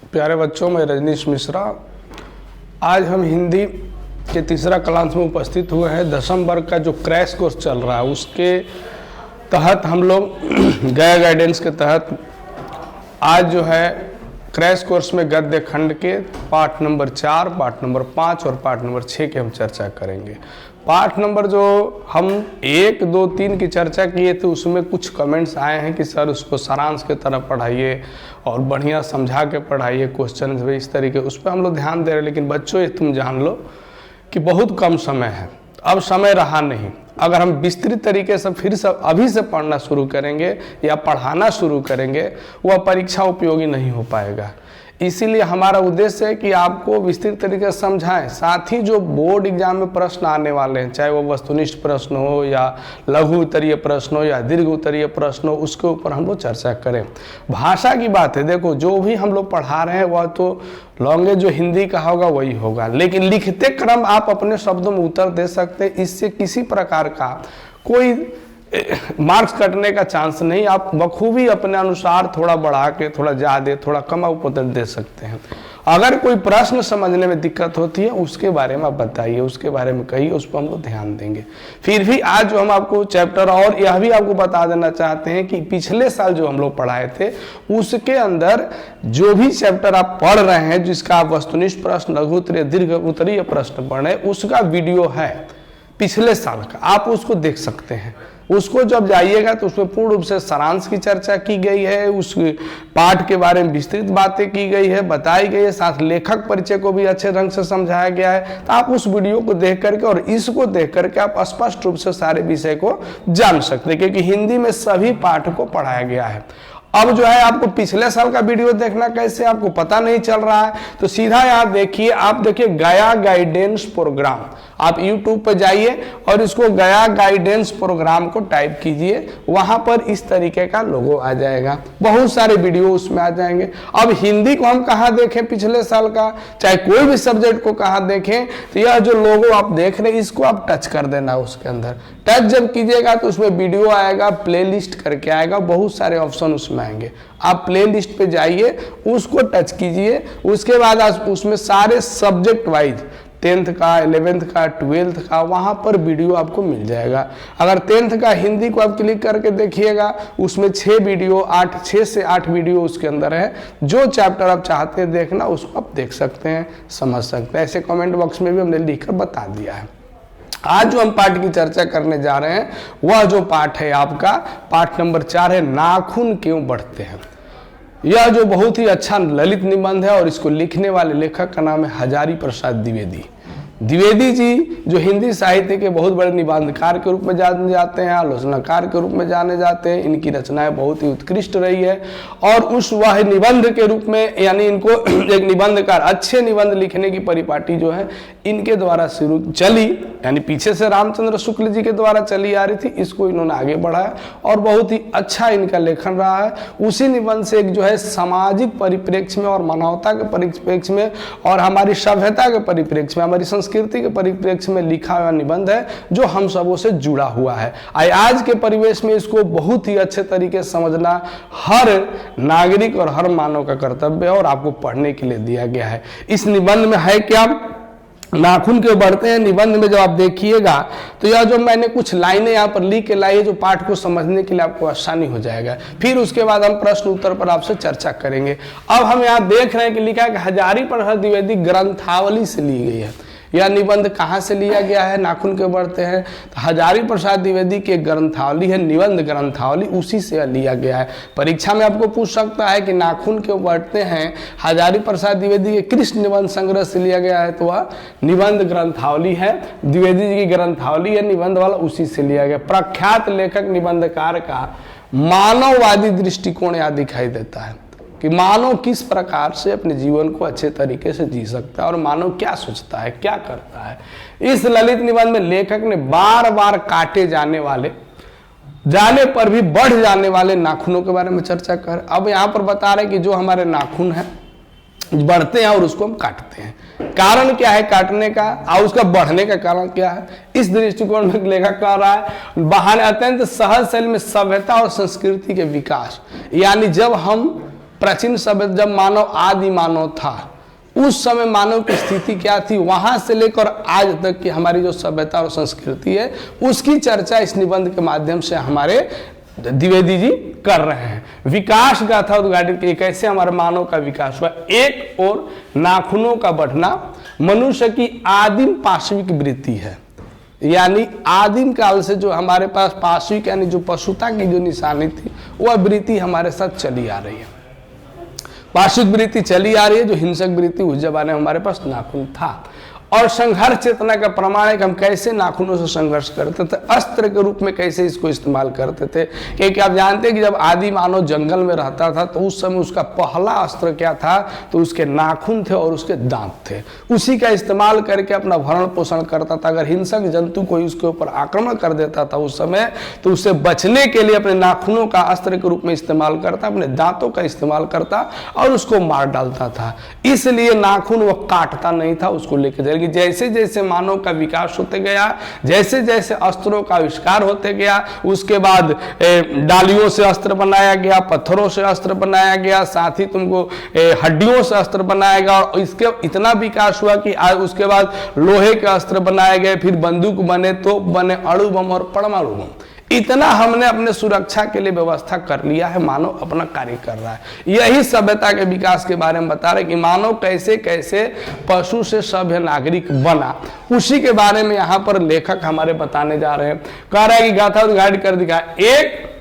प्यारे बच्चों, मैं रजनीश मिश्रा। आज हम हिंदी के तीसरा क्लास में उपस्थित हुए हैं। 10वीं वर्ग का जो क्रैश कोर्स चल रहा है उसके तहत हम लोग गया गाइडेंस के तहत आज जो है क्रैश कोर्स में गद्य खंड के पाठ नंबर 4, पाठ नंबर 5 और पाठ नंबर 6 की हम चर्चा करेंगे। पाठ नंबर जो हम 1, 2, 3 की चर्चा किए थे उसमें कुछ कमेंट्स आए हैं कि सर उसको सारांश के तरह पढ़ाइए और बढ़िया समझा के पढ़ाइए, क्वेश्चन इस तरीके, उस पर हम लोग ध्यान दे रहे हैं। लेकिन बच्चों ये तुम जान लो कि बहुत कम समय है, अब समय रहा नहीं। अगर हम विस्तृत तरीके से फिर से अभी से पढ़ना शुरू करेंगे या पढ़ाना शुरू करेंगे, वह परीक्षा उपयोगी नहीं हो पाएगा। इसीलिए हमारा उद्देश्य है कि आपको विस्तृत तरीके से समझाएं। साथ ही जो बोर्ड एग्जाम में प्रश्न आने वाले हैं, चाहे वो वस्तुनिष्ठ प्रश्न हो या लघु उत्तरीय प्रश्न हो या दीर्घ उत्तरीय प्रश्न हो, उसके ऊपर हम लोग चर्चा करें। भाषा की बात है, देखो जो भी हम लोग पढ़ा रहे हैं वह तो लॉन्गेज जो हिंदी का होगा वही होगा, लेकिन लिखते क्रम आप अपने शब्दों में उत्तर दे सकते हैं। इससे किसी प्रकार का कोई मार्क्स कटने का चांस नहीं। आप बखूबी अपने अनुसार थोड़ा बढ़ा के, थोड़ा ज़्यादा, थोड़ा कम उत्तर दे सकते हैं। अगर कोई प्रश्न समझने में दिक्कत होती है उसके बारे में आप बताइए, उसके बारे में कहिए, उस पर हम लोग ध्यान देंगे। फिर भी आज जो हम आपको चैप्टर, और यह भी आपको बता देना चाहते हैं कि पिछले साल जो हम लोग पढ़ाए थे उसके अंदर जो भी चैप्टर आप पढ़ रहे हैं, जिसका आप वस्तुनिष्ठ प्रश्न, लघु उत्तरीय, दीर्घ उत्तरीय प्रश्न पढ़ रहे हैं, उसका वीडियो है पिछले साल का, आप उसको देख सकते हैं। उसको जब जाइएगा तो उसमें पूर्ण रूप से सारांश की चर्चा की गई है, उस पाठ के बारे में विस्तृत बातें की गई है, बताई गई है, साथ लेखक परिचय को भी अच्छे ढंग से समझाया गया है। तो आप उस वीडियो को देख करके और इसको देख करके आप स्पष्ट रूप से सारे विषय को जान सकते हैं, क्योंकि हिंदी में सभी पाठ को पढ़ाया गया है। अब जो है आपको पिछले साल का वीडियो देखना कैसे, आपको पता नहीं चल रहा है तो सीधा यहाँ देखिए, आप देखिए गया गाइडेंस प्रोग्राम, आप YouTube पर जाइए और इसको गया गाइडेंस प्रोग्राम को टाइप कीजिए, वहां पर इस तरीके का लोगो आ जाएगा, बहुत सारे वीडियो उसमें आ जाएंगे। अब हिंदी को हम कहाँ देखें पिछले साल का, चाहे कोई भी सब्जेक्ट को कहाँ देखें, तो यह जो लोगो आप देख रहे हैं इसको आप टच कर देना। उसके अंदर टच जब कीजिएगा तो उसमें वीडियो आएगा, प्लेलिस्ट करके आएगा, बहुत सारे ऑप्शन उसमें आएंगे। आप प्लेलिस्ट पे जाइए, उसको टच कीजिए, उसके बाद उसमें सारे सब्जेक्ट वाइज 10th का, 11th का, 12th का, वहां पर वीडियो आपको मिल जाएगा। अगर 10th का हिंदी को आप क्लिक करके देखिएगा, उसमें 6 वीडियो, 6 से 8 वीडियो उसके अंदर है। जो चैप्टर आप चाहते हैं देखना उसको आप देख सकते हैं, समझ सकते हैं। ऐसे कमेंट बॉक्स में भी हमने लिखकर बता दिया है। आज जो हम पाठ की चर्चा करने जा रहे हैं वह जो पाठ है आपका पाठ नंबर 4 है, नाखून क्यों बढ़ते हैं। यह जो बहुत ही अच्छा ललित निबंध है और इसको लिखने वाले लेखक का नाम है हजारी प्रसाद द्विवेदी। द्विवेदी जी जो हिंदी साहित्य के बहुत बड़े निबंधकार के रूप में जाने जाते हैं, आलोचनाकार के रूप में जाने जाते हैं। इनकी रचनाएं बहुत ही उत्कृष्ट रही है और उस वह निबंध के रूप में, यानी इनको एक निबंधकार, अच्छे निबंध लिखने की परिपाटी जो है इनके द्वारा शुरू चली, यानी पीछे से रामचंद्र शुक्ल जी के द्वारा चली आ रही थी, इसको इन्होंने आगे बढ़ाया और बहुत ही अच्छा इनका लेखन रहा है। उसी निबंध से एक जो है सामाजिक परिप्रेक्ष्य में और मानवता के परिप्रेक्ष्य में और हमारी सभ्यता के परिप्रेक्ष्य में, हमारी संस्कृति के परिप्रेक्ष्य में लिखा हुआ निबंध है जो हम सबों से जुड़ा हुआ है। आज के परिवेश में इसको बहुत ही अच्छे तरीके से समझना हर नागरिक और हर मानव का कर्तव्य है और आपको पढ़ने के लिए दिया गया है। इस निबंध में है क्या, नाखून क्यों बढ़ते हैं। निबंध में जब आप देखिएगा तो यह जो मैंने कुछ लाइनें यहाँ पर लिख के लाई है, जो पाठ को समझने के लिए आपको आसानी हो जाएगा। फिर उसके बाद हम प्रश्न उत्तर पर आपसे चर्चा करेंगे। अब हम यहाँ देख रहे हैं कि लिखा है कि हजारी प्रसाद द्विवेदी ग्रंथावली से ली गई है। यह निबंध कहाँ से लिया गया है, नाखून क्यों बढ़ते हैं, तो हजारी प्रसाद द्विवेदी की ग्रंथावली है, निबंध ग्रंथावली, उसी से लिया गया है। परीक्षा में आपको पूछ सकता है कि नाखून क्यों बढ़ते हैं, हजारी प्रसाद द्विवेदी के कृष्ण निबंध संग्रह से लिया गया है, तो वह निबंध ग्रंथावली है, द्विवेदी जी की ग्रंथावली है निबंध वाला, उसी से लिया गया। प्रख्यात लेखक निबंधकार का मानववादी दृष्टिकोण यहाँ दिखाई देता है कि मानव किस प्रकार से अपने जीवन को अच्छे तरीके से जी सकता है और मानव क्या सोचता है, क्या करता है। इस ललित निबंध में लेखक ने बार बार काटे जाने वाले, जाने पर भी बढ़ जाने वाले नाखूनों के बारे में चर्चा कर। अब यहाँ पर बता रहे कि जो हमारे नाखून हैं बढ़ते हैं और उसको हम काटते हैं, कारण क्या है काटने का और उसका बढ़ने का कारण क्या है। इस दृष्टिकोण में लेखक कह रहा है बहाने अत्यंत सहज शैली में सभ्यता और संस्कृति के विकास, यानी जब हम प्राचीन सभ्यता जब मानव आदि मानव था, उस समय मानव की स्थिति क्या थी, वहां से लेकर आज तक की हमारी जो सभ्यता और संस्कृति है, उसकी चर्चा इस निबंध के माध्यम से हमारे द्विवेदी जी कर रहे हैं। विकास गाथा उद्घाटित की, कैसे हमारे मानव का विकास हुआ। एक और नाखूनों का बढ़ना मनुष्य की आदिम पाशविक वृत्ति है, यानी आदिम काल से जो हमारे पास पाशविक यानी जो पशुता की जो निशानी थी, वह वृत्ति हमारे साथ चली आ रही है। पाशविक वृत्ति चली आ रही है, जो हिंसक वृत्ति उस जमाने में हमारे पास नाखून था। और संघर्ष चेतना का प्रमाण है कि हम कैसे नाखूनों से संघर्ष करते थे, अस्त्र के रूप में कैसे इसको इस्तेमाल करते थे। क्योंकि आप जानते हैं कि जब आदि मानव जंगल में रहता था तो उस समय उसका पहला अस्त्र क्या था, तो उसके नाखून थे और उसके दांत थे। उसी का इस्तेमाल करके अपना भरण पोषण करता था। अगर हिंसक जंतु कोई उसके ऊपर आक्रमण कर देता था उस समय, तो उससे बचने के लिए अपने नाखूनों का अस्त्र के रूप में इस्तेमाल करता, अपने दांतों का इस्तेमाल करता और उसको मार डालता था। इसलिए नाखून वो काटता नहीं था, उसको लेकर कि जैसे जैसे मानव का विकास होते गया, जैसे जैसे अस्त्रों का आविष्कार होते गया, उसके बाद डालियों से अस्त्र बनाया गया, पत्थरों से अस्त्र बनाया गया, साथ ही तुमको हड्डियों से अस्त्र बनाया गया, और इसके इतना विकास हुआ कि उसके बाद लोहे के अस्त्र बनाए गए, फिर बंदूक बने, तोप बने, अणु बम और परमाणु बम। इतना हमने अपने सुरक्षा के लिए व्यवस्था कर लिया है, मानव अपना कार्य कर रहा है। यही सभ्यता के विकास के बारे में बता रहे कि मानव कैसे कैसे पशु से सभ्य नागरिक बना, उसी के बारे में यहाँ पर लेखक हमारे बताने जा रहे हैं। कह रहा है कि गाथा उद्घाटित कर दिखा, एक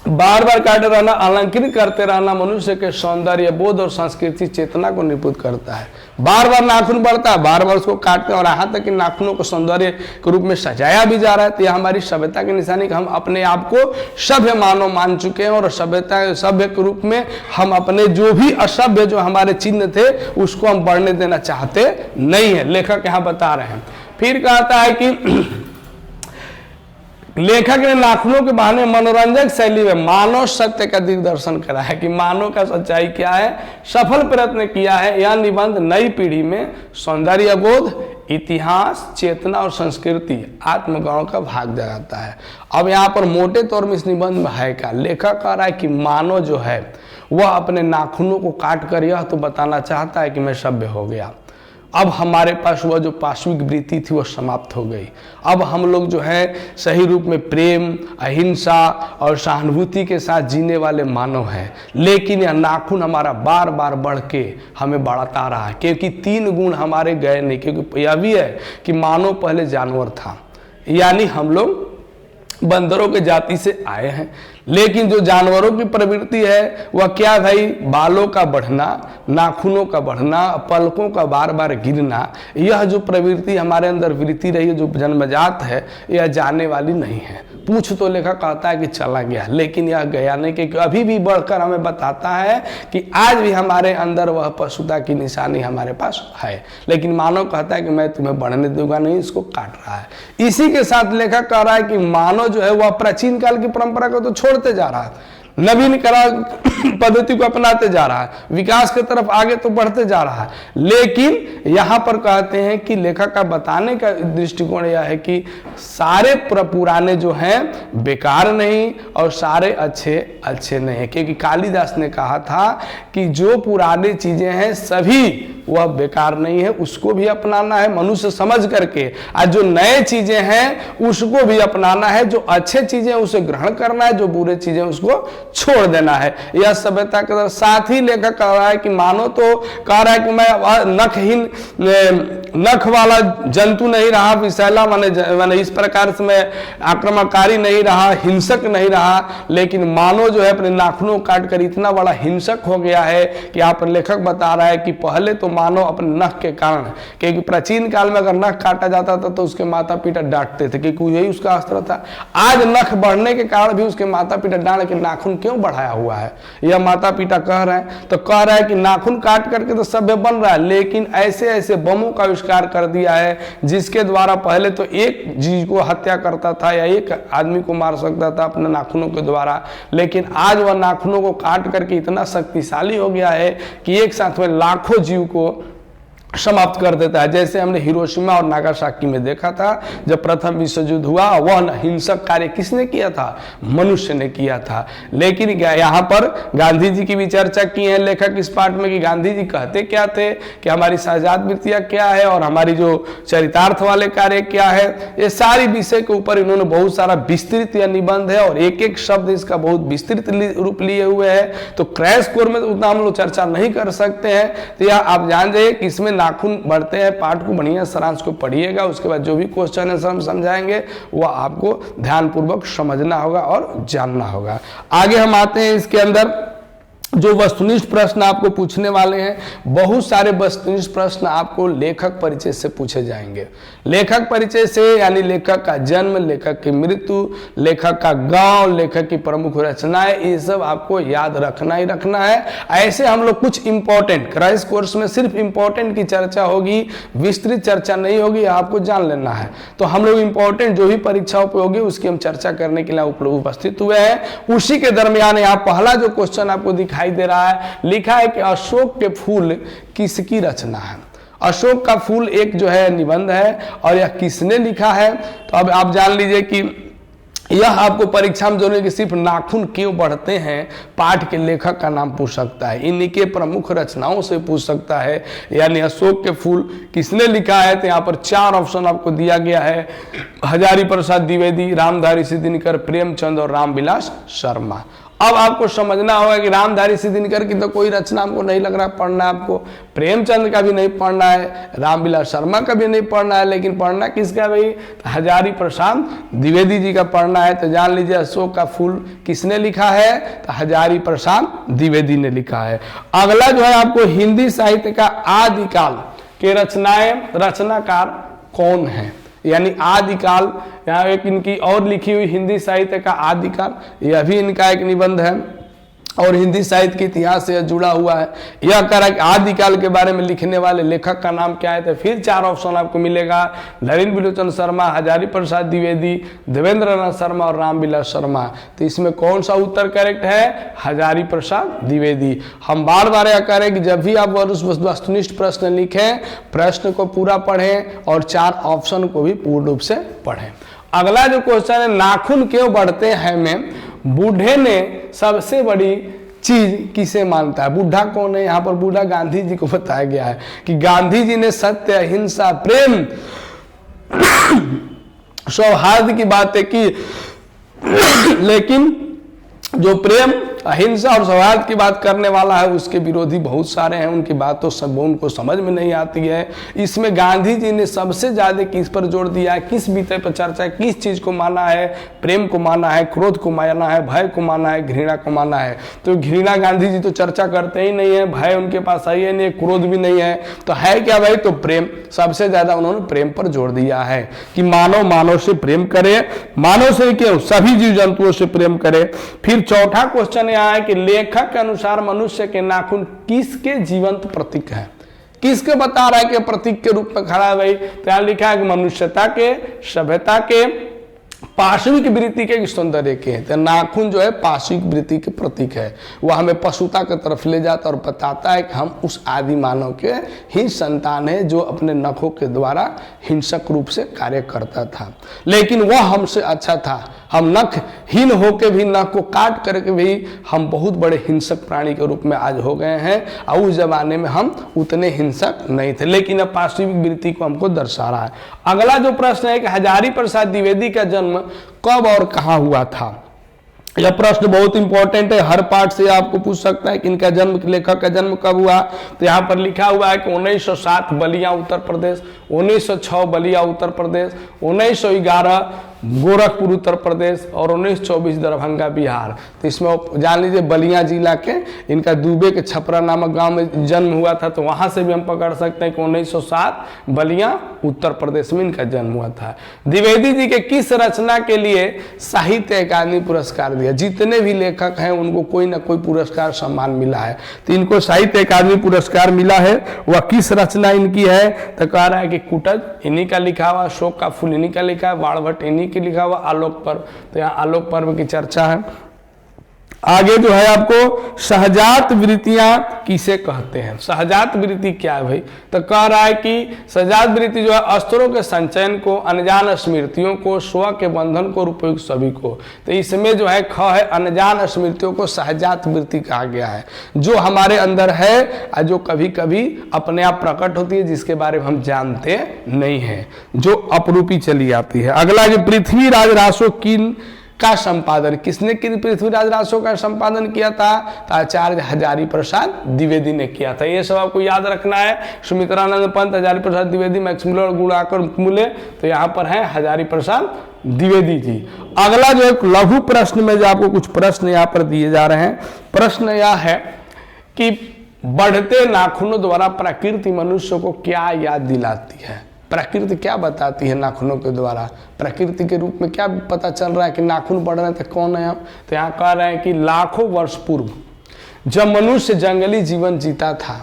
बार बार काटे रहना, अलंकृत करते रहना मनुष्य के सौंदर्य बोध और संस्कृति चेतना को निपुत करता है। बार बार नाखून बढ़ता है, बार बार उसको काटते हैं, और यहाँ तक कि नाखूनों को सौंदर्य के रूप में सजाया भी जा रहा है। तो यह हमारी सभ्यता की निशानी कि हम अपने आप को सभ्य मानव मान चुके हैं, और सभ्यता सभ्य के रूप में हम अपने जो भी असभ्य जो हमारे चिन्ह थे उसको हम बढ़ने देना चाहते नहीं है। लेखक यहाँ बता रहे हैं। फिर कहता है कि लेखक ने नाखूनों के बहाने मनोरंजक शैली में मानव सत्य का दिग्दर्शन करा है कि मानव का सच्चाई क्या है, सफल प्रयत्न किया है। यह निबंध नई पीढ़ी में सौंदर्य बोध, इतिहास, चेतना और संस्कृति आत्मगौरव का भाग जगाता है। अब यहाँ पर मोटे तौर में इस निबंध में है क्या, लेखक कह रहा है कि मानव जो है वह अपने नाखूनों को काट कर यह तो बताना चाहता है कि मैं सभ्य हो गया। अब हमारे पास वह जो पाशविक वृत्ति थी वह समाप्त हो गई। अब हम लोग जो है सही रूप में प्रेम, अहिंसा और सहानुभूति के साथ जीने वाले मानव हैं। लेकिन यह नाखून हमारा बार बार बढ़ के हमें बढ़ाता रहा है, क्योंकि 3 गुण हमारे गए नहीं। क्योंकि यह भी है कि मानव पहले जानवर था, यानी हम लोग बंदरों के जाति से आए हैं। लेकिन जो जानवरों की प्रवृत्ति है वह क्या भाई, बालों का बढ़ना, नाखूनों का बढ़ना, पलकों का बार बार गिरना, यह जो प्रवृत्ति हमारे अंदर वृत्ति रही है, जो जन्मजात है, यह जाने वाली नहीं है। पूछ तो लेखक कहता है कि चला गया, लेकिन यह गया नहीं, क्योंकि अभी भी बढ़कर हमें बताता है कि आज भी हमारे अंदर वह पशुता की निशानी हमारे पास है। लेकिन मानव कहता है कि मैं तुम्हें बढ़ने दूंगा नहीं, इसको काट रहा है। इसी के साथ लेखक कह रहा है कि मानव जो है वह प्राचीन काल की परंपरा को तो छोड़ते जा रहा है, नवीनीकरण पद्धति को अपनाते जा रहा है, विकास की तरफ आगे तो बढ़ते जा रहा है। लेकिन यहाँ पर कहते हैं कि लेखक का बताने का दृष्टिकोण यह है कि सारे पुराने जो हैं बेकार नहीं और सारे अच्छे अच्छे नहीं है। क्योंकि कालिदास ने कहा था कि जो पुरानी चीजें हैं सभी वह बेकार नहीं है, उसको भी अपनाना है मनुष्य समझ करके, और जो नए चीजें हैं उसको भी अपनाना है, जो अच्छे चीजें उसे ग्रहण करना है, जो बुरे चीजें उसको छोड़ देना है। यह सभ्यता के साथ ही लेखक कह रहा है कि मानो तो कह रहा है कि मैं नखहीन नख वाला जंतु नहीं रहा, विषैला माने इस प्रकार से मैं आक्रमणकारी नहीं रहा, हिंसक नहीं रहा, लेकिन मानो जो है अपने नाखूनों काट कर इतना बड़ा हिंसक हो गया है कि यहाँ पर लेखक बता रहा है कि पहले तो मानव अपने नख के कारण, क्योंकि प्राचीन काल में अगर नख काटा जाता था तो उसके माता पिता डांटते थे क्योंकि यही उसका अस्त्र था। आज नख बढ़ने के कारण भी उसके माता पिता डांट के नाखून क्यों बढ़ाया हुआ है, यह माता पिता कह रहे हैं। तो कह रहा है कि नाखून काट करके तो सभ्य बन रहा है, लेकिन ऐसे ऐसे बमों का आविष्कार कर दिया है जिसके द्वारा पहले तो एक जीव को हत्या करता था या एक आदमी को मार सकता था अपने नाखूनों के द्वारा, लेकिन आज वह नाखूनों को काट करके इतना शक्तिशाली हो गया है कि एक साथ में लाखों जीव को समाप्त कर देता है। जैसे हमने हिरोशिमा और नागासाकी में देखा था, जब प्रथम विश्व युद्ध हुआ, वह हिंसक कार्य किसने किया था? मनुष्य ने किया था। लेकिन यहाँ पर गांधी जी की भी चर्चा की है लेखक इस पाठ में कि गांधी जी कहते क्या थे, कि हमारी सहजात वृत्तियां क्या है और हमारी जो चरितार्थ वाले कार्य क्या है। ये सारी विषय के ऊपर इन्होंने बहुत सारा विस्तृत यह निबंध है और एक एक शब्द इसका बहुत विस्तृत रूप लिए हुए है। तो क्रैश कोर्स में उतना हम लोग चर्चा नहीं कर सकते हैं। तो यह आप जान जाइए कि इसमें नाखून बढ़ते हैं। पाठ को बढ़िया सारांश को पढ़िएगा, उसके बाद जो भी क्वेश्चन है हम समझाएंगे वो आपको ध्यानपूर्वक समझना होगा और जानना होगा। आगे हम आते हैं इसके अंदर जो वस्तुनिष्ठ प्रश्न आपको पूछने वाले हैं। बहुत सारे वस्तुनिष्ठ प्रश्न आपको लेखक परिचय से पूछे जाएंगे। लेखक परिचय से यानी लेखक का जन्म, लेखक की मृत्यु, लेखक का गांव, लेखक की प्रमुख रचनाएं, ये सब आपको याद रखना ही रखना है। ऐसे हम लोग कुछ इंपॉर्टेंट, क्रैश कोर्स में सिर्फ इंपॉर्टेंट की चर्चा होगी, विस्तृत चर्चा नहीं होगी, आपको जान लेना है। तो हम लोग इंपॉर्टेंट जो भी परीक्षाओं पर होगी उसकी हम चर्चा करने के लिए उपस्थित हुए हैं। उसी के दरमियान यहाँ पहला जो क्वेश्चन आपको दिखाई दे रहा है, लिखा है कि अशोक के फूल किसकी रचना है। अशोक का फूल एक जो है निबंध है और यह किसने लिखा है। तो अब आप जान लीजिए कि यह आपको परीक्षा में जरूरी कि सिर्फ नाखून क्यों बढ़ते हैं पाठ के लेखक का नाम पूछ सकता है, इन्हीं के प्रमुख रचनाओं से पूछ सकता है। यानी अशोक के फूल किसने लिखा है, तो यहाँ पर 4 ऑप्शन आपको दिया गया है। हजारी प्रसाद द्विवेदी, रामधारी सिंह दिनकर, प्रेमचंद और रामविलास शर्मा। अब आपको समझना होगा कि रामधारी सिंह दिनकर की तो कोई रचना हमको नहीं लग रहा पढ़ना है, आपको प्रेमचंद का भी नहीं पढ़ना है, रामविलास शर्मा का भी नहीं पढ़ना है, लेकिन पढ़ना किसका भाई? तो हजारी प्रसाद द्विवेदी जी का पढ़ना है। तो जान लीजिए अशोक का फूल किसने लिखा है, तो हजारी प्रसाद द्विवेदी ने लिखा है। अगला जो है आपको हिंदी साहित्य का आदिकाल के रचनाकार कौन है, यानी आदिकाल। यहाँ एक इनकी और लिखी हुई हिंदी साहित्य का आदिकाल, यह भी इनका एक निबंध है और हिंदी साहित्य के इतिहास से जुड़ा हुआ है। यह कह रहा है कि आदिकाल के बारे में लिखने वाले लेखक का नाम क्या है। तो फिर 4 ऑप्शन आपको मिलेगा, नरेंद्र बिलोचन शर्मा, हजारी प्रसाद द्विवेदी, देवेंद्र नाथ शर्मा और रामविलास शर्मा। तो इसमें कौन सा उत्तर करेक्ट है? हजारी प्रसाद द्विवेदी। हम बार बार यह कह रहे हैं कि जब भी आप वस्तुनिष्ठ प्रश्न लिखें, प्रश्न को पूरा पढ़ें और 4 ऑप्शन को भी पूर्ण रूप से पढ़ें। अगला जो क्वेश्चन है, नाखून क्यों बढ़ते हैं में बूढ़े ने सबसे बड़ी चीज किसे मानता है। बूढ़ा कौन है? यहाँ पर बूढ़ा गांधी जी को बताया गया है कि गांधी जी ने सत्य, अहिंसा, प्रेम, सौहार्द की बातें की, लेकिन जो प्रेम, अहिंसा और सौहार्द की बात करने वाला है उसके विरोधी बहुत सारे हैं, उनकी बातों सब उनको समझ में नहीं आती है। इसमें गांधी जी ने सबसे ज्यादा किस पर जोर दिया है, किस विषय पर चर्चा है, किस चीज को माना है? प्रेम को माना है, क्रोध को माना है, भय को माना है, घृणा को माना है। तो घृणा गांधी जी तो चर्चा करते ही नहीं है, भय उनके पास है ही नहीं, क्रोध भी नहीं है, तो है क्या भाई? तो प्रेम, सबसे ज्यादा उन्होंने प्रेम पर जोर दिया है कि मानव मानव से प्रेम करे, मानव से क्यों, सभी जीव जंतुओं से प्रेम करे। फिर चौथा क्वेश्चन यहाँ है कि लेखक के अनुसार मनुष्य के नाखून किसके जीवंत प्रतीक है? किसके बता रहा है कि प्रतीक के रूप में खड़ा है भाई? तो यहाँ लिखा है कि मनुष्यता के, सभ्यता के, पाशविक वृत्ति के, सौंदर्य के। तो नाखून जो है पाशविक वृत्ति के प्रतीक है, वह हमें पशुता की तरफ ले जाता और बताता है कि हम उस आदि मानव के ही संतान है जो अपने नखों के द्वारा हिंसक रूप से कार्य करता था, लेकिन वह हमसे अच्छा था। हम नखहीन होकर भी, नख को काट करके भी हम बहुत बड़े हिंसक प्राणी के रूप में आज हो गए हैं, और उस जमाने में हम उतने हिंसक नहीं थे, लेकिन अब पाशविक वृत्ति को हमको दर्शा रहा है। अगला जो प्रश्न है कि हजारी प्रसाद द्विवेदी का जन्म कब और कहाँ हुआ था। यह प्रश्न बहुत इंपॉर्टेंट है, हर पार्ट से आपको पूछ सकता है कि इनका जन्म, लेखक का जन्म कब हुआ। तो यहाँ पर लिखा हुआ है कि 1907 बलिया उत्तर प्रदेश, 1906 बलिया उत्तर प्रदेश, 1911 गोरखपुर उत्तर प्रदेश और 1924 दरभंगा बिहार। तो इसमें जान लीजिए बलिया जिला के इनका दुबे के छपरा नामक गांव में जन्म हुआ था, तो वहां से भी हम पकड़ सकते हैं कि 1907 बलिया उत्तर प्रदेश में इनका जन्म हुआ था। द्विवेदी जी के किस रचना के लिए साहित्य अकादमी पुरस्कार दिया? जितने भी लेखक हैं उनको कोई ना कोई पुरस्कार सम्मान मिला है, तो इनको साहित्य अकादमी पुरस्कार मिला है। वह किस रचना इनकी है? तो कह रहा है कि कुटज इन्हीं का लिखा हुआ, अशोक का फूल इन्हीं का लिखा है, बाणभट्ट इन्हीं की लिखा हुआ, आलोक पर्व। तो यहाँ आलोक पर्व की चर्चा है। आगे जो है आपको सहजात वृत्तियां किसे कहते हैं। सहजात वृत्ति क्या है भाई, तो कह रहा है कि सहजात वृत्ति जो है अस्त्रों के संचयन को, अनजान स्मृतियों को, स्व के बंधन को, उपयुक्त सभी को। तो इसमें जो है ख है, अनजान स्मृतियों को सहजात वृत्ति कहा गया है, जो हमारे अंदर है और जो कभी कभी अपने आप प्रकट होती है, जिसके बारे में हम जानते नहीं है, जो अपरूपी चली आती है। अगला जो पृथ्वीराज रासो किन का संपादन, किसने पृथ्वीराज रासो का संपादन किया था, तो आचार्य हजारी प्रसाद द्विवेदी ने किया था। ये सब आपको याद रखना है। सुमित्रानंद पंत, हजारी प्रसाद द्विवेदी, मैक्समुलर और गुणाकर मूले, तो यहाँ पर है हजारी प्रसाद द्विवेदी जी। अगला जो एक लघु प्रश्न में जो आपको कुछ प्रश्न यहाँ पर दिए जा रहे हैं, प्रश्न यह है कि बढ़ते नाखूनों द्वारा प्रकृति मनुष्य को क्या याद दिलाती है। प्रकृति क्या बताती है नाखूनों के द्वारा, प्रकृति के रूप में क्या पता चल रहा है कि नाखून बढ़ रहे हैं, तो कौन है आप, तो यहाँ कह रहे हैं कि लाखों वर्ष पूर्व जब मनुष्य जंगली जीवन जीता था,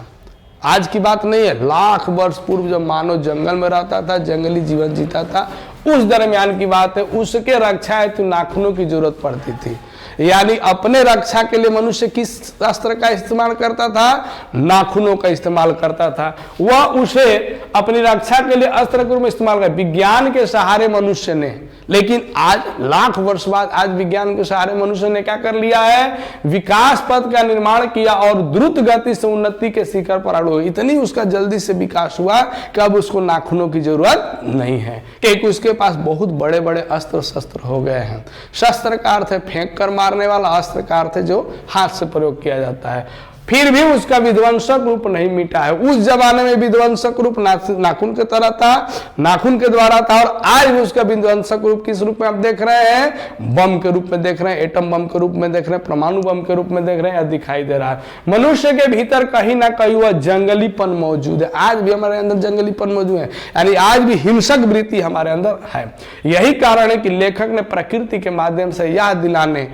आज की बात नहीं है, लाख वर्ष पूर्व जब मानव जंगल में रहता था, जंगली जीवन जीता था, उस दरमियान की बात है, उसके रक्षा हेतु नाखूनों की जरूरत पड़ती थी। यानी अपने रक्षा के लिए मनुष्य किस अस्त्र का इस्तेमाल करता था, नाखूनों का इस्तेमाल करता था। वह उसे अपनी रक्षा के लिए अस्त्र के रूप में इस्तेमाल कर, विज्ञान के सहारे मनुष्य ने, लेकिन आज लाख वर्ष बाद आज विज्ञान के सहारे मनुष्य ने क्या कर लिया है, विकास पथ का निर्माण किया और द्रुत गति से उन्नति के शिखर पर अड़ गई। इतनी उसका जल्दी से विकास हुआ कि अब उसको नाखूनों की जरूरत नहीं है, क्योंकि उसके पास बहुत बड़े बड़े अस्त्र शस्त्र हो गए हैं। शस्त्र का अर्थ है फेंक कर मारने वाला, अस्त्र का अर्थ है जो हाथ से प्रयोग किया जाता है। फिर भी उसका विध्वंसक रूप नहीं मिटा है। उस जमाने में विध्वंसक रूप नाखून के तरह था, नाखून के द्वारा था, और आज भी उसका विध्वंसक रूप किस रूप में आप देख रहे हैं, बम के रूप में देख रहे हैं, एटम बम के रूप में देख रहे हैं, परमाणु बम के रूप में देख रहे हैं, दिखाई दे रहा है। मनुष्य के भीतर कहीं ना कहीं वह जंगलीपन मौजूद है, आज भी हमारे अंदर जंगलीपन मौजूद है, यानी आज भी हिंसक वृत्ति हमारे अंदर है। यही कारण है कि लेखक ने प्रकृति के माध्यम से याद दिलाने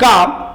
का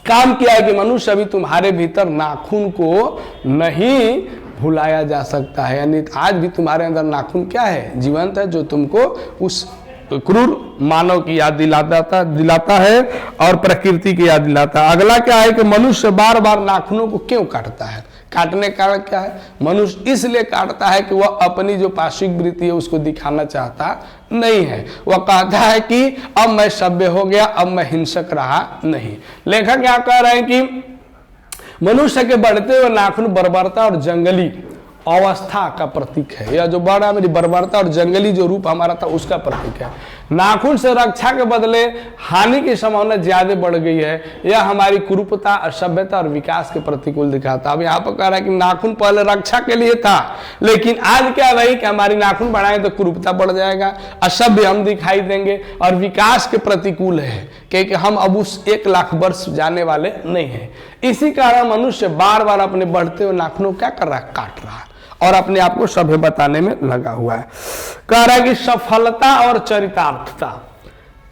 काम किया है कि मनुष्य अभी तुम्हारे भीतर नाखून को नहीं भुलाया जा सकता है, यानी आज भी तुम्हारे अंदर नाखून क्या है, जीवंत है, जो तुमको उस क्रूर मानव की याद दिलाता है और प्रकृति की याद दिलाता है। अगला क्या है कि मनुष्य बार बार नाखूनों को क्यों काटता है, काटने का कारण क्या है, मनुष्य इसलिए काटता है कि वह अपनी जो पाशिक वृत्ति है उसको दिखाना चाहता नहीं है। वह कहता है कि अब मैं सभ्य हो गया, अब मैं हिंसक रहा नहीं। लेखक क्या कह रहे हैं कि मनुष्य के बढ़ते हुए नाखून बर्बरता और जंगली अवस्था का प्रतीक है, या जो बड़ा मेरी बर्बरता और जंगली जो रूप हमारा था उसका प्रतीक है। नाखून से रक्षा के बदले हानि की संभावना ज्यादा बढ़ गई है, यह हमारी कुरूपता, असभ्यता और विकास के प्रतिकूल दिखाता। अब यहाँ पर कह रहा है कि नाखून पहले रक्षा के लिए था, लेकिन आज क्या भाई कि हमारी नाखून बढ़ाएं तो कुरूपता बढ़ जाएगा, असभ्य हम दिखाई देंगे और विकास के प्रतिकूल है, क्योंकि हम अब उस 1 लाख वर्ष जाने वाले नहीं है। इसी कारण मनुष्य बार बार अपने बढ़ते हुए नाखूनों क्या कर रहा है, काट रहा है और अपने आप को सभ्य बताने में लगा हुआ है। कह रहा है कि सफलता और चरितार्थता,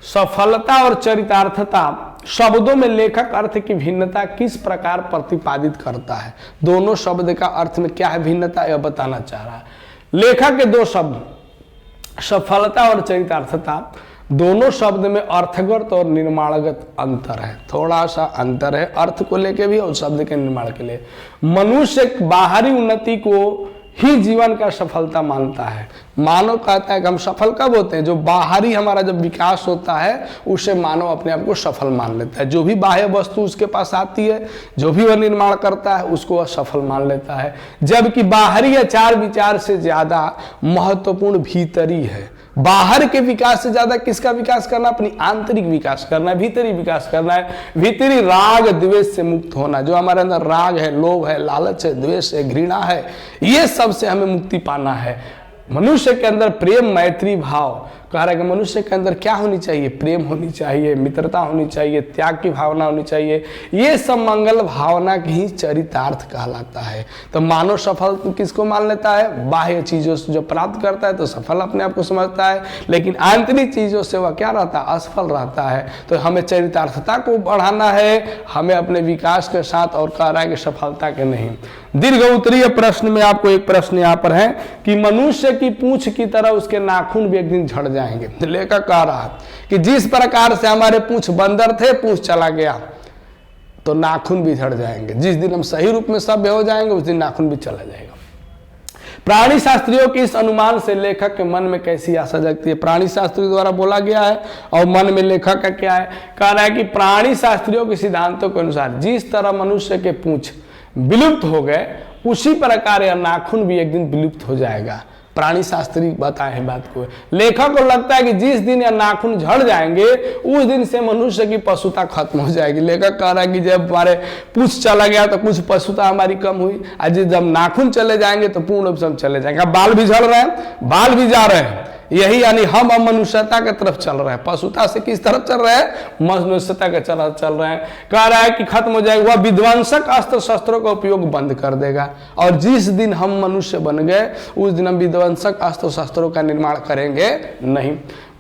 सफलता और चरितार्थता शब्दों में लेखक अर्थ की भिन्नता किस प्रकार प्रतिपादित करता है, दोनों शब्द का अर्थ में क्या है भिन्नता, यह बताना चाह रहा है। लेखक के 2 शब्द सफलता और चरितार्थता, दोनों शब्द में अर्थगत और निर्माणगत अंतर है, थोड़ा सा अंतर है अर्थ को लेके भी और शब्द के निर्माण के लिए। मनुष्य बाहरी उन्नति को ही जीवन का सफलता मानता है। मानव कहता है कि हम सफल कब होते हैं, जो बाहरी हमारा जब विकास होता है उसे मानव अपने आप को सफल मान लेता है। जो भी बाह्य वस्तु उसके पास आती है, जो भी वह निर्माण करता है, उसको वह सफल मान लेता है। जबकि बाहरी आचार विचार से ज्यादा महत्वपूर्ण भीतरी है। बाहर के विकास से ज्यादा किसका विकास करना, अपनी आंतरिक विकास करना है, भीतरी विकास करना है। भीतरी राग द्वेष से मुक्त होना, जो हमारे अंदर राग है, लोभ है, लालच है, द्वेष है, घृणा है, ये सब से हमें मुक्ति पाना है। मनुष्य के अंदर प्रेम मैत्री भाव, कह रहा है कि मनुष्य के अंदर क्या होनी चाहिए, प्रेम होनी चाहिए, मित्रता होनी चाहिए, त्याग की भावना होनी चाहिए। ये सब मंगल भावना की ही चरितार्थ कहलाता है। तो मानव सफल किसको मान लेता है, बाह्य चीजों से जो प्राप्त करता है तो सफल अपने आप को समझता है, लेकिन आंतरिक चीजों से वह क्या रहता है, असफल रहता है। तो हमें चरितार्थता को बढ़ाना है, हमें अपने विकास के साथ, और कह रहा है कि सफलता के नहीं। दीर्घ उत्तरीय प्रश्न में आपको एक प्रश्न यहाँ पर है कि मनुष्य की पूंछ की तरह उसके नाखून भी एक दिन झड़ जाएंगे। लेखक कह रहा है कि जिस प्रकार से हमारे पूंछ बंदर थे, पूंछ चला गया, तो नाखून भी झड़ जाएंगे। जिस दिन हम सही रूप में सभ्य हो जाएंगे उस दिन नाखून भी चला जाएगा। प्राणी शास्त्रियों के इस अनुमान से लेखक के मन में कैसी आशा जगती है? प्राणी शास्त्रियों द्वारा बोला गया है और मन में लेखक का क्या है? कह रहा है कि प्राणी शास्त्रियों के सिद्धांतों के अनुसार जिस तरह मनुष्य के पूंछ विलुप्त हो गए उसी प्रकार यह नाखून भी एक दिन विलुप्त हो जाएगा। प्राणी शास्त्री बताए हैं बात को। लेखक को लगता है कि जिस दिन यह नाखून झड़ जाएंगे उस दिन से मनुष्य की पशुता खत्म हो जाएगी। लेखक कह रहा है कि जब हमारे पूंछ चला गया तो कुछ पशुता हमारी कम हुई, आज जब नाखून चले जाएंगे तो पूर्ण रूप से हम चले जाएंगे। अब बाल भी झड़ रहे हैं, बाल भी जा रहे हैं, यही यानी हम अब मनुष्यता की तरफ चल रहे हैं। पशुता से किस तरफ चल रहे हैं? मनुष्यता के तरफ चल रहे हैं। कह रहा है कि खत्म हो जाएगा, वह विध्वंसक अस्त्र शस्त्रों का उपयोग बंद कर देगा। और जिस दिन हम मनुष्य बन गए उस दिन हम विध्वंसक अस्त्र शस्त्रों का निर्माण करेंगे नहीं।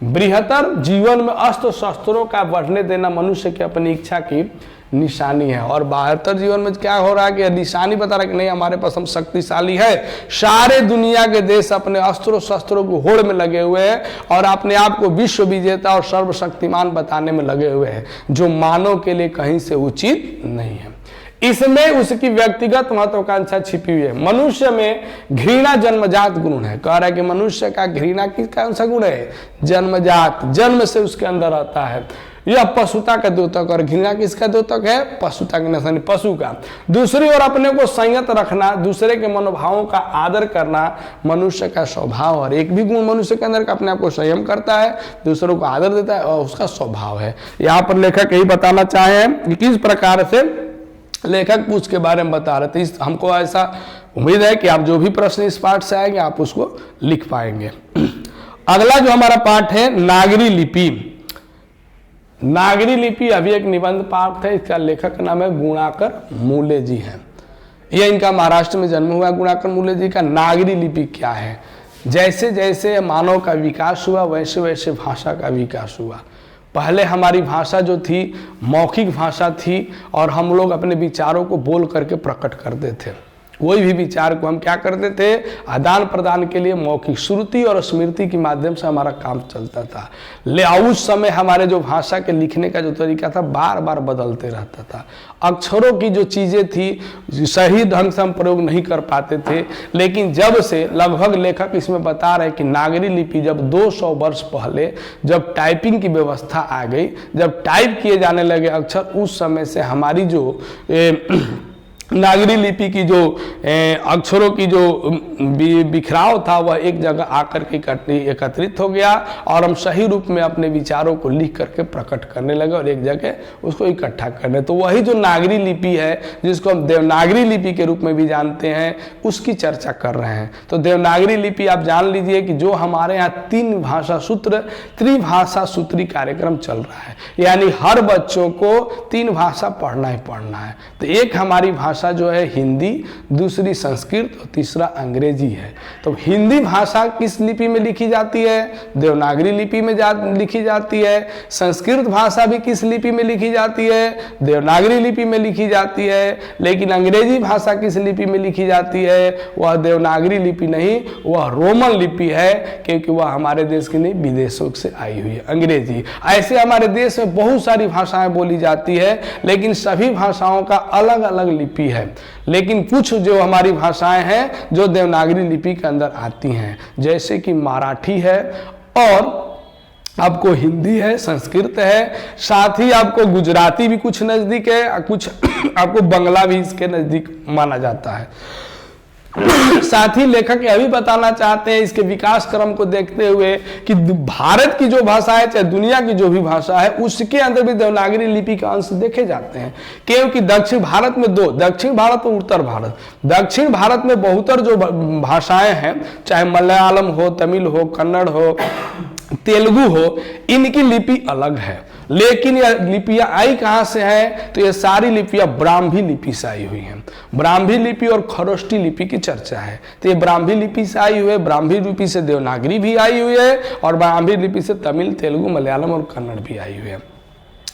बृहत्तर जीवन में अस्त्र शस्त्रों का बढ़ने देना मनुष्य की अपनी इच्छा की निशानी है। और बहत्तर जीवन में क्या हो रहा है कि निशानी बता रहा है कि नहीं हमारे पास हम शक्तिशाली है। सारे दुनिया के देश अपने अस्त्रों शस्त्रों की होड़ में लगे हुए हैं और अपने आप को विश्व विजेता और सर्वशक्तिमान बताने में लगे हुए हैं, जो मानव के लिए कहीं से उचित नहीं है। इसमें उसकी व्यक्तिगत महत्वाकांक्षा छिपी हुई है। मनुष्य में घृणा जन्मजात गुण है। कह रहा है कि मनुष्य का घृणा किसका सा गुण है? जन्मजात, जन्म से उसके अंदर आता है। यह पशुता का द्योतक और घृणा किसका द्योतक है? पशुता की निशानी, पशु का। दूसरी ओर अपने को संयत रखना, दूसरे के मनोभावों का आदर करना मनुष्य का स्वभाव। और एक भी गुण मनुष्य के अंदर का अपने आप को संयम करता है, दूसरों को आदर देता है और उसका स्वभाव है। यहाँ पर लेखक यही बताना चाहे हैं कि किस प्रकार से लेखक पूछ के बारे में बता रहे थे। हमको ऐसा उम्मीद है कि आप जो भी प्रश्न इस पाठ से आएंगे आप उसको लिख पाएंगे। अगला जो हमारा पाठ है नागरी लिपि। नागरी लिपि अभी एक निबंध पाठ है। इसका लेखक का नाम है गुणाकर मूले जी हैं। यह इनका महाराष्ट्र में जन्म हुआ गुणाकर मूले जी का। नागरी लिपि क्या है? जैसे जैसे मानव का विकास हुआ वैसे वैसे भाषा का विकास हुआ। पहले हमारी भाषा जो थी मौखिक भाषा थी और हम लोग अपने विचारों को बोल करके प्रकट करते थे। कोई भी विचार को हम क्या करते थे? आदान प्रदान के लिए मौखिक श्रुति और स्मृति के माध्यम से हमारा काम चलता था। ले उस समय हमारे जो भाषा के लिखने का जो तरीका था बार बार बदलते रहता था। अक्षरों की जो चीज़ें थी सही ढंग से हम प्रयोग नहीं कर पाते थे। लेकिन जब से लगभग लेखक इसमें बता रहे कि नागरी लिपि जब 200 वर्ष पहले जब टाइपिंग की व्यवस्था आ गई, जब टाइप किए जाने लगे अक्षर, उस समय से हमारी जो नागरी लिपि की जो अक्षरों की जो बिखराव था वह एक जगह आकर के एकत्रित हो गया और हम सही रूप में अपने विचारों को लिख करके प्रकट करने लगे और एक जगह उसको इकट्ठा करने। तो वही जो नागरी लिपि है जिसको हम देवनागरी लिपि के रूप में भी जानते हैं उसकी चर्चा कर रहे हैं। तो देवनागरी लिपि आप जान लीजिए कि जो हमारे यहाँ 3 भाषा सूत्र त्रिभाषा सूत्री कार्यक्रम चल रहा है, यानी हर बच्चों को 3 भाषा पढ़ना ही पढ़ना है। तो एक हमारी भाषा जो है हिंदी, दूसरी संस्कृत और तीसरा अंग्रेजी है। तो हिंदी भाषा किस लिपि में लिखी जाती है? देवनागरी लिपि में लिखी जाती है। संस्कृत भाषा भी किस लिपि में लिखी जाती है? देवनागरी लिपि में लिखी जाती है। लेकिन अंग्रेजी भाषा किस लिपि में लिखी जाती है? वह देवनागरी लिपि नहीं, वह रोमन लिपि है, क्योंकि वह हमारे देश की नहीं विदेशों से आई हुई है अंग्रेजी। ऐसे हमारे देश में बहुत सारी भाषाएं बोली जाती है लेकिन सभी भाषाओं का अलग अलग लिपि है। लेकिन कुछ जो हमारी भाषाएं हैं जो देवनागरी लिपि के अंदर आती हैं, जैसे कि मराठी है और आपको हिंदी है, संस्कृत है, साथ ही आपको गुजराती भी कुछ नजदीक है, कुछ आपको बंगला भी इसके नजदीक माना जाता है। साथ ही लेखक यह भी बताना चाहते हैं इसके विकास क्रम को देखते हुए कि भारत की जो भाषा है चाहे दुनिया की जो भी भाषा है उसके अंदर भी देवनागरी लिपि के अंश देखे जाते हैं। क्योंकि दक्षिण भारत में 2, दक्षिण भारत और उत्तर भारत। दक्षिण भारत में बहुतर जो भाषाएं हैं, चाहे मलयालम हो, तमिल हो, कन्नड़ हो, तेलुगु हो, इनकी लिपि अलग है। लेकिन यह लिपियां आई कहां से है? तो ये सारी लिपियां ब्राह्मी लिपि से आई हुई हैं। ब्राह्मी लिपि और खरोष्टी लिपि की चर्चा है। तो ये ब्राह्मी लिपि से आई हुई है, ब्राह्मी लिपि से देवनागरी भी आई हुई है और ब्राह्मी लिपि से तमिल, तेलुगु, मलयालम और कन्नड़ भी आई हुई है।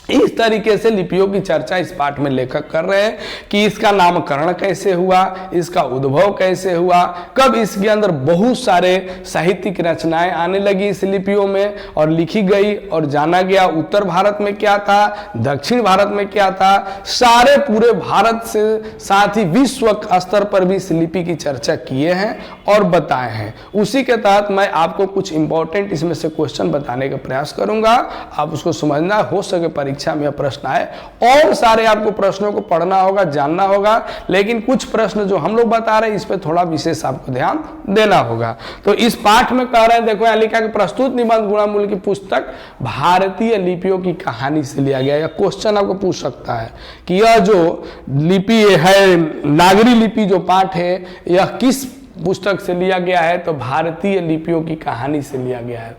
इस तरीके से लिपियों की चर्चा इस पाठ में लेखक कर रहे हैं कि इसका नामकरण कैसे हुआ, इसका उद्भव कैसे हुआ, कब इसके अंदर बहुत सारे साहित्यिक रचनाएं आने लगी इस लिपियों में और लिखी गई और जाना गया उत्तर भारत में क्या था, दक्षिण भारत में क्या था, सारे पूरे भारत से साथ ही विश्व स्तर पर भी इस लिपि की चर्चा किए हैं और बताए हैं। उसी के तहत मैं आपको कुछ इंपॉर्टेंट इसमें से क्वेश्चन बताने का प्रयास करूंगा, आप उसको समझना, हो सके परीक्षा में प्रश्न आए। और सारे आपको प्रश्नों को पढ़ना होगा, जानना होगा, लेकिन कुछ प्रश्न जो हम लोग बता रहे हैं इस पे थोड़ा विशेष आपको ध्यान देना होगा। तो इस पाठ में कह रहे हैं, देखो यहाँ लिखा कि प्रस्तुत निबंध गुणामूल्य की पुस्तक भारतीय लिपियों की कहानी से लिया गया। या क्वेश्चन आपको पूछ सकता है कि यह जो लिपि है, नागरी लिपि जो पाठ है, यह किस पुस्तक से लिया गया है? तो भारतीय लिपियों की कहानी से लिया गया है।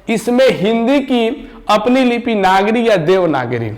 इसमें हिंदी की अपनी लिपि नागरी या देवनागरी,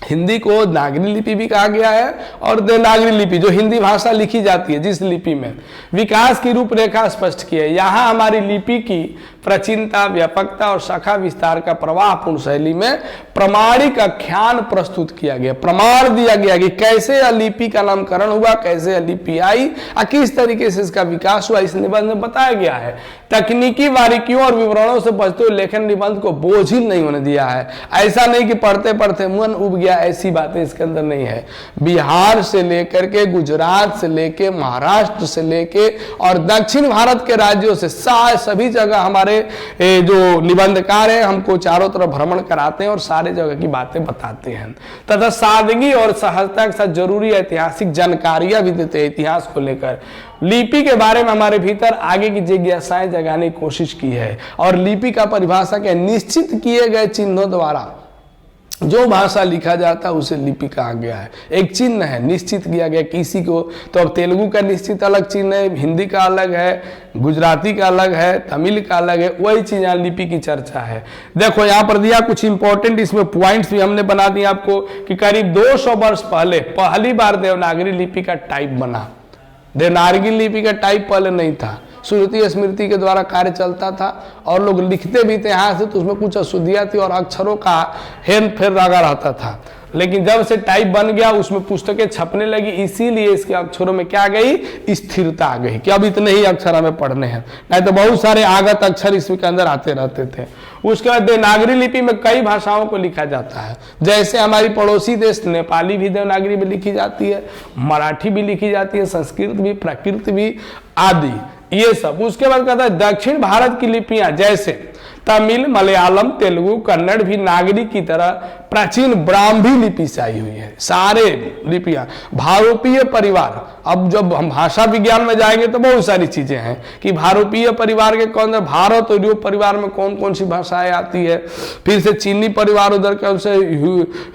हिंदी को नागरी लिपि भी कहा गया है और देवनागरी लिपि जो हिंदी भाषा लिखी जाती है, जिस लिपि में विकास की रूपरेखा स्पष्ट की है। यहाँ हमारी लिपि की प्राचीनता, व्यापकता और शाखा विस्तार का प्रवाहपूर्ण शैली में प्रमाणिक आख्यान प्रस्तुत किया गया, प्रमाण दिया गया कि कैसे यह लिपि का नामकरण हुआ, कैसे यह लिपि आई और किस तरीके से इसका विकास हुआ, इस निबंध में बताया गया है। तकनीकी बारीकियों और विवरणों से बचते हुए लेखन निबंध को बोझिल नहीं होने दिया है। ऐसा नहीं कि पढ़ते पढ़ते मन उब गया, ऐसी बातें इसके अंदर नहीं है। बिहार से लेकर के, गुजरात से लेके, महाराष्ट्र से लेके और दक्षिण भारत के राज्यों से सभी जगह हमारे जो निबंधकार हैं हमको चारों तरफ भ्रमण कराते हैं और सारे जगह की बातें बताते हैं तथा सादगी और सहजता के साथ जरूरी ऐतिहासिक जानकारियां भी देते हैं। इतिहास को लेकर लिपि के बारे में हमारे भीतर आगे की जिज्ञासाएं जगाने की कोशिश की है और लिपि का परिभाषा क्या, निश्चित किए गए चिन्हों द्वारा जो भाषा लिखा जाता है उसे लिपि कहा गया है। एक चिन्ह है, निश्चित किया गया किसी को। तो अब तेलुगु का निश्चित अलग चिन्ह है, हिंदी का अलग है, गुजराती का अलग है, तमिल का अलग है, वही चीज यहाँ लिपि की चर्चा है। देखो यहाँ पर दिया कुछ इंपॉर्टेंट, इसमें पॉइंट्स भी हमने बना दिए आपको कि करीब 200 वर्ष पहले पहली बार देवनागरी लिपि का टाइप बना। देवनागरी लिपि का टाइप पहले नहीं था, श्रुति स्मृति के द्वारा कार्य चलता था और लोग लिखते भी थे हाथ से, तो उसमें कुछ अशुद्धियां थी और अक्षरों का हेर फेर लगा रहता था। लेकिन जब से टाइप बन गया उसमें पुस्तकें छपने लगी, इसीलिए इसके अक्षरों में क्या गई, स्थिरता आ गई कि अब इतने ही अक्षर हमें पढ़ने हैं, नहीं तो बहुत सारे आगत अक्षर इसके अंदर आते रहते थे। उसके बाद देवनागरी लिपि में कई भाषाओं को लिखा जाता है, जैसे हमारी पड़ोसी देश नेपाली भी देवनागरी में लिखी जाती है, मराठी भी लिखी जाती है, संस्कृत भी, प्राकृत भी आदि ये सब। उसके बाद कहता है दक्षिण भारत की लिपियां जैसे तमिल, मलयालम, तेलुगु, कन्नड़ भी नागरी की तरह प्राचीन ब्राह्मी लिपि से आई हुई है। सारे लिपियां भारोपीय परिवार, अब जब हम भाषा विज्ञान में जाएंगे तो बहुत सारी चीजें हैं कि भारोपीय परिवार के कौन से, भारत और यूरोप परिवार में कौन कौन सी भाषाएं आती है, फिर से चीनी परिवार उधर कौन से,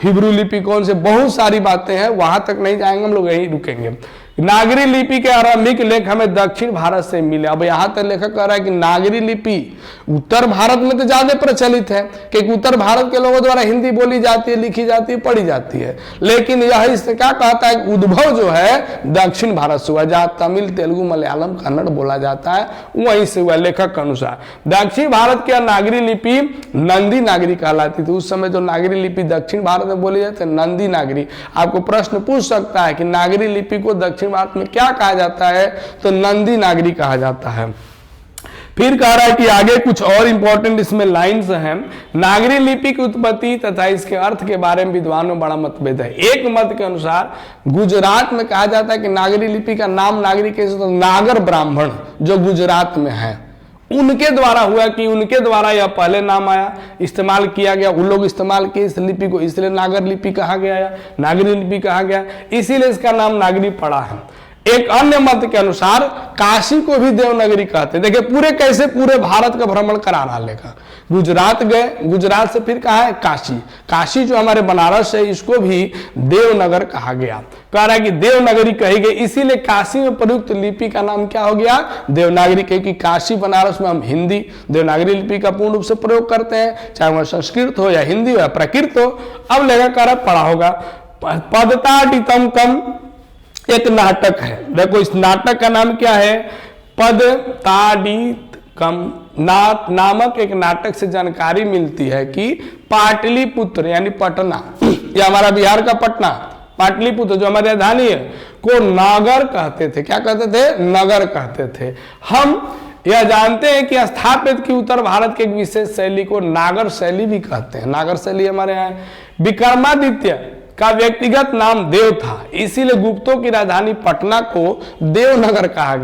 हिब्रू लिपि कौन से, बहुत सारी बातें हैं, वहां तक नहीं जाएंगे, हम लोग यहीं रुकेंगे। नागरी लिपि के आरंभिक लेख हमें दक्षिण भारत से मिले। अब यहां तक लेखक कह रहा है कि नागरी लिपि उत्तर भारत में तो ज्यादा प्रचलित है, क्योंकि उत्तर भारत के लोगों द्वारा हिंदी बोली जाती है, लिखी जाती है, पढ़ी जाती है, लेकिन यह इससे क्या कहता है, उद्भव जो है दक्षिण भारत से हुआ, जहां तमिल, तेलुगु, मलयालम, कन्नड़ बोला जाता है, वहीं से हुआ। लेखक के अनुसार दक्षिण भारत की नागरी लिपि नंदी नागरी कहलाती थी। उस समय जो नागरी लिपि दक्षिण भारत में बोली जाती है नंदी नागरी। आपको प्रश्न पूछ सकता है कि नागरी लिपि को दक्षिण भारत में क्या कहा जाता है, तो नंदी नागरी कहा जाता है। फिर कह रहा है कि आगे कुछ और इंपॉर्टेंट इसमें लाइंस हैं। नागरी लिपि की उत्पत्ति तथा इसके अर्थ के बारे में विद्वानों में बड़ा मतभेद है। एक मत के अनुसार गुजरात में कहा जाता है कि नागरी लिपि का नाम नागरी कैसे, तो नागर ब्राह्मण जो गुजरात में है उनके द्वारा हुआ, कि उनके द्वारा यह पहले नाम आया, इस्तेमाल किया गया, उन लोग इस्तेमाल किए इस लिपि को, इसलिए नागर लिपि कहा गया या नागरी लिपि कहा गया, इसीलिए इसका नाम नागरी पड़ा है। एक अन्य मत के अनुसार काशी को भी देवनागरी कहते हैं। देखिए पूरे कैसे पूरे भारत का भ्रमण करा रहा लेखक। गुजरात गए, गुजरात से फिर कहा है काशी, काशी जो हमारे बनारस है इसको भी देवनगर कहा गया। कह रहा है कि देवनागरी कही गई, इसीलिए काशी में प्रयुक्त लिपि का नाम क्या हो गया, देवनागरी, क्योंकि काशी बनारस में हम हिंदी देवनागरी लिपि का पूर्ण रूप से प्रयोग करते हैं, चाहे वह संस्कृत हो या हिंदी हो या प्राकृत हो। अब लेखक कह रहा पढ़ा होगा पदताडितम कम एक नाटक है। देखो इस नाटक का नाम क्या है, पद ताड़ित कम नामक एक नाटक से जानकारी मिलती है कि पाटलिपुत्र यानी पटना, या हमारा बिहार का पटना, पाटलिपुत्र जो हमारी राजधानी है, को नागर कहते थे। क्या कहते थे? नगर कहते थे। हम यह जानते हैं कि स्थापित की उत्तर भारत के एक विशेष शैली को नागर शैली भी कहते हैं। नागर शैली हमारे यहाँ विक्रमादित्य का व्यक्तिगत नाम देव था, इसीलिए गुप्तों की राजधानी पटना को देवनगर कहा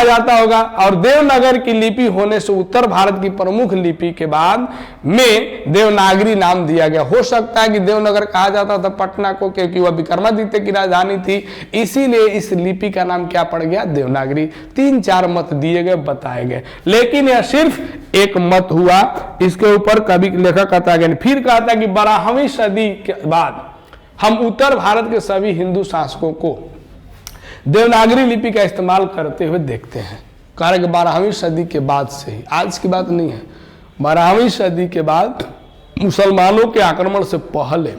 जाता होगा। और देवनगर की लिपि होने से उत्तर भारत की प्रमुख लिपि के बाद में देवनागरी नाम दिया गया। हो सकता है कि देवनगर कहा जाता था पटना को, क्योंकि वह विक्रमादित्य की राजधानी थी, इसीलिए इस लिपि का नाम क्या पड़ गया? देवनागरी। 3-4 मत दिए गए, बताए गए, लेकिन यह सिर्फ एक मत हुआ। इसके ऊपर कभी लेखक कहता है, फिर कहता है कि 12वीं सदी के बाद हम उत्तर भारत के सभी हिंदू शासकों को देवनागरी लिपि का इस्तेमाल करते हुए देखते हैं। कारण 12वीं सदी के बाद से ही, आज की बात नहीं है, 12वीं सदी के बाद मुसलमानों के आक्रमण से पहले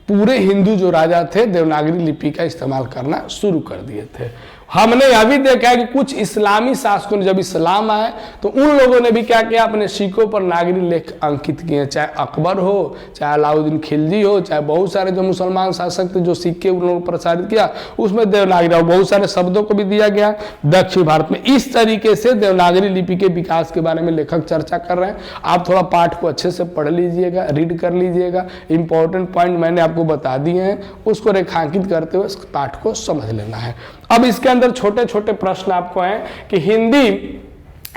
पूरे हिंदू जो राजा थे देवनागरी लिपि का इस्तेमाल करना शुरू कर दिए थे। हमने यह भी देखा है कि कुछ इस्लामी शासकों ने, जब इस्लाम आए तो उन लोगों ने भी क्या किया? अपने सिक्कों पर नागरी लेख अंकित किए, चाहे अकबर हो, चाहे अलाउद्दीन खिलजी हो, चाहे बहुत सारे जो मुसलमान शासक थे जो सिक्के उन लोगों ने प्रसारित किया, उसमें देवनागरी और बहुत सारे शब्दों को भी दिया गया दक्षिण भारत में। इस तरीके से देवनागरी लिपि के विकास के बारे में लेखक चर्चा कर रहे हैं। आप थोड़ा पाठ को अच्छे से पढ़ लीजिएगा, रीड कर लीजिएगा। इंपॉर्टेंट पॉइंट मैंने आपको बता दिए हैं, उसको रेखांकित करते हुए पाठ को समझ लेना है। अब इसके अंदर छोटे छोटे प्रश्न आपको हैं कि हिंदी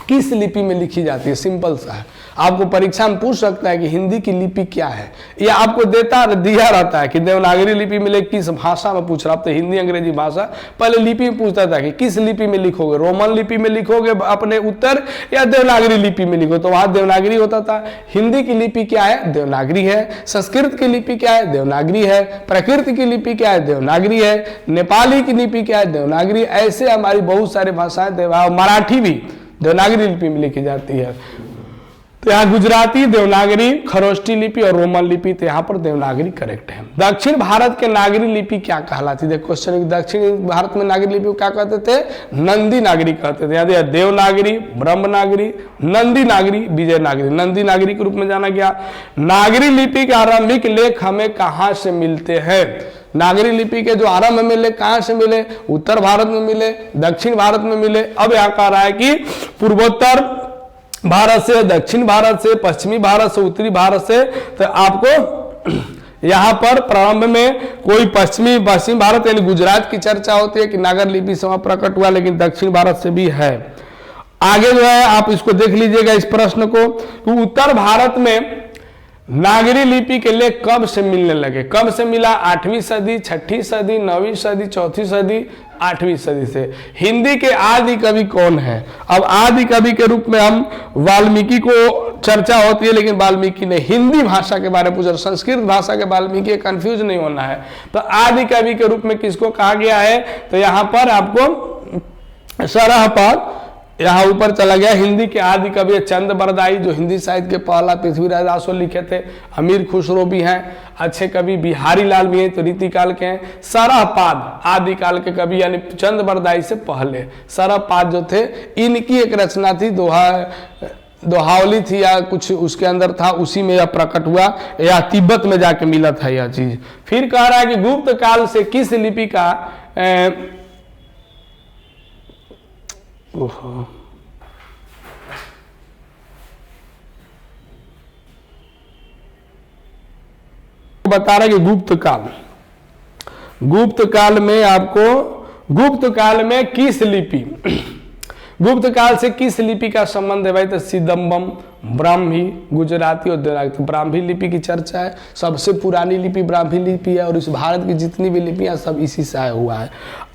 किस लिपि में लिखी जाती है? सिंपल सा है, आपको परीक्षा में पूछ सकता है कि हिंदी की लिपि क्या है, या आपको दिया रहता है कि देवनागरी लिपि में किस भाषा में पूछ रहा। आप तो हिंदी अंग्रेजी भाषा, पहले लिपि में पूछता था कि किस लिपि में लिखोगे, रोमन लिपि में लिखोगे अपने उत्तर, या देवनागरी लिपि में लिखो, तो वहां देवनागरी होता था। हिंदी की लिपि क्या है? देवनागरी है। संस्कृत की लिपि क्या है? देवनागरी है। प्राकृत की लिपि क्या है? देवनागरी है। नेपाली की लिपि क्या है? देवनागरी। ऐसे हमारी बहुत सारी भाषाएं, मराठी भी देवनागरी लिपि में लिखी जाती है। तो यहाँ गुजराती, देवनागरी, खरोष्टी लिपि और रोमन लिपि, तो यहाँ पर देवनागरी करेक्ट है। दक्षिण भारत के नागरी लिपि क्या कहलाती है? क्वेश्चन, दक्षिण भारत में नागरी लिपि क्या कहते थे? नंदी नागरी कहते थे। याद है, देवनागरी, ब्रह्मनागरी, नंदी नागरी, विजय नागरी। नंदी नागरी के रूप में जाना गया। नागरी लिपि के आरंभिक लेख हमें कहाँ से मिलते हैं? नागरी लिपि के जो आरंभ में मिले, कहां से मिले? उत्तर भारत में मिले, दक्षिण भारत में मिले। अब यहां कह रहा है कि पूर्वोत्तर भारत से, दक्षिण भारत से, पश्चिमी भारत से, उत्तरी भारत से। तो आपको यहां पर प्रारंभ में कोई पश्चिम भारत यानी गुजरात की चर्चा होती है कि नागर लिपि से वहां प्रकट हुआ, लेकिन दक्षिण भारत से भी है। आगे जो है आप इसको देख लीजिएगा इस प्रश्न को, तो उत्तर भारत में नागरी लिपि के लेख कब से मिलने लगे? कब से मिला? 8वीं सदी, 6ठी सदी, 9वीं सदी, 4थी सदी, 8वीं सदी से। हिंदी के आदि कवि कौन है? अब आदि कवि के रूप में हम वाल्मीकि को चर्चा होती है, लेकिन वाल्मीकि ने हिंदी भाषा के बारे में पूछा, संस्कृत भाषा के वाल्मीकि, कंफ्यूज नहीं होना है। तो आदि कवि के रूप में किसको कहा गया है? तो यहाँ पर आपको सरहपाद यहाँ ऊपर चला गया। हिंदी के आदि कवि चंद बरदाई, जो हिंदी साहित्य के पहला पृथ्वीराज आसो लिखे थे। अमीर खुसरो भी हैं, अच्छे कवि। बिहारी लाल भी हैं, तो रीतिकाल के हैं। सरहपाद आदि काल के कवि, यानी चंद बरदाई से पहले सरहपाद जो थे, इनकी एक रचना थी, दोहावली थी या कुछ उसके अंदर था, उसी में यह प्रकट हुआ, या तिब्बत में जाके मिला था यह चीज। फिर कह रहा है कि गुप्त काल से किस लिपि का बता रहा है कि गुप्त काल में आपको, गुप्त काल में किस लिपि, गुप्त काल से किस लिपि का संबंध है भाई? तो सिदम्बम, ब्राह्मी, गुजराती और देवनागरी। तो ब्राह्मी लिपि की चर्चा है, सबसे पुरानी लिपि ब्राह्मी लिपि है, और इस भारत की जितनी भी लिपियां सब इसी से आया हुआ है।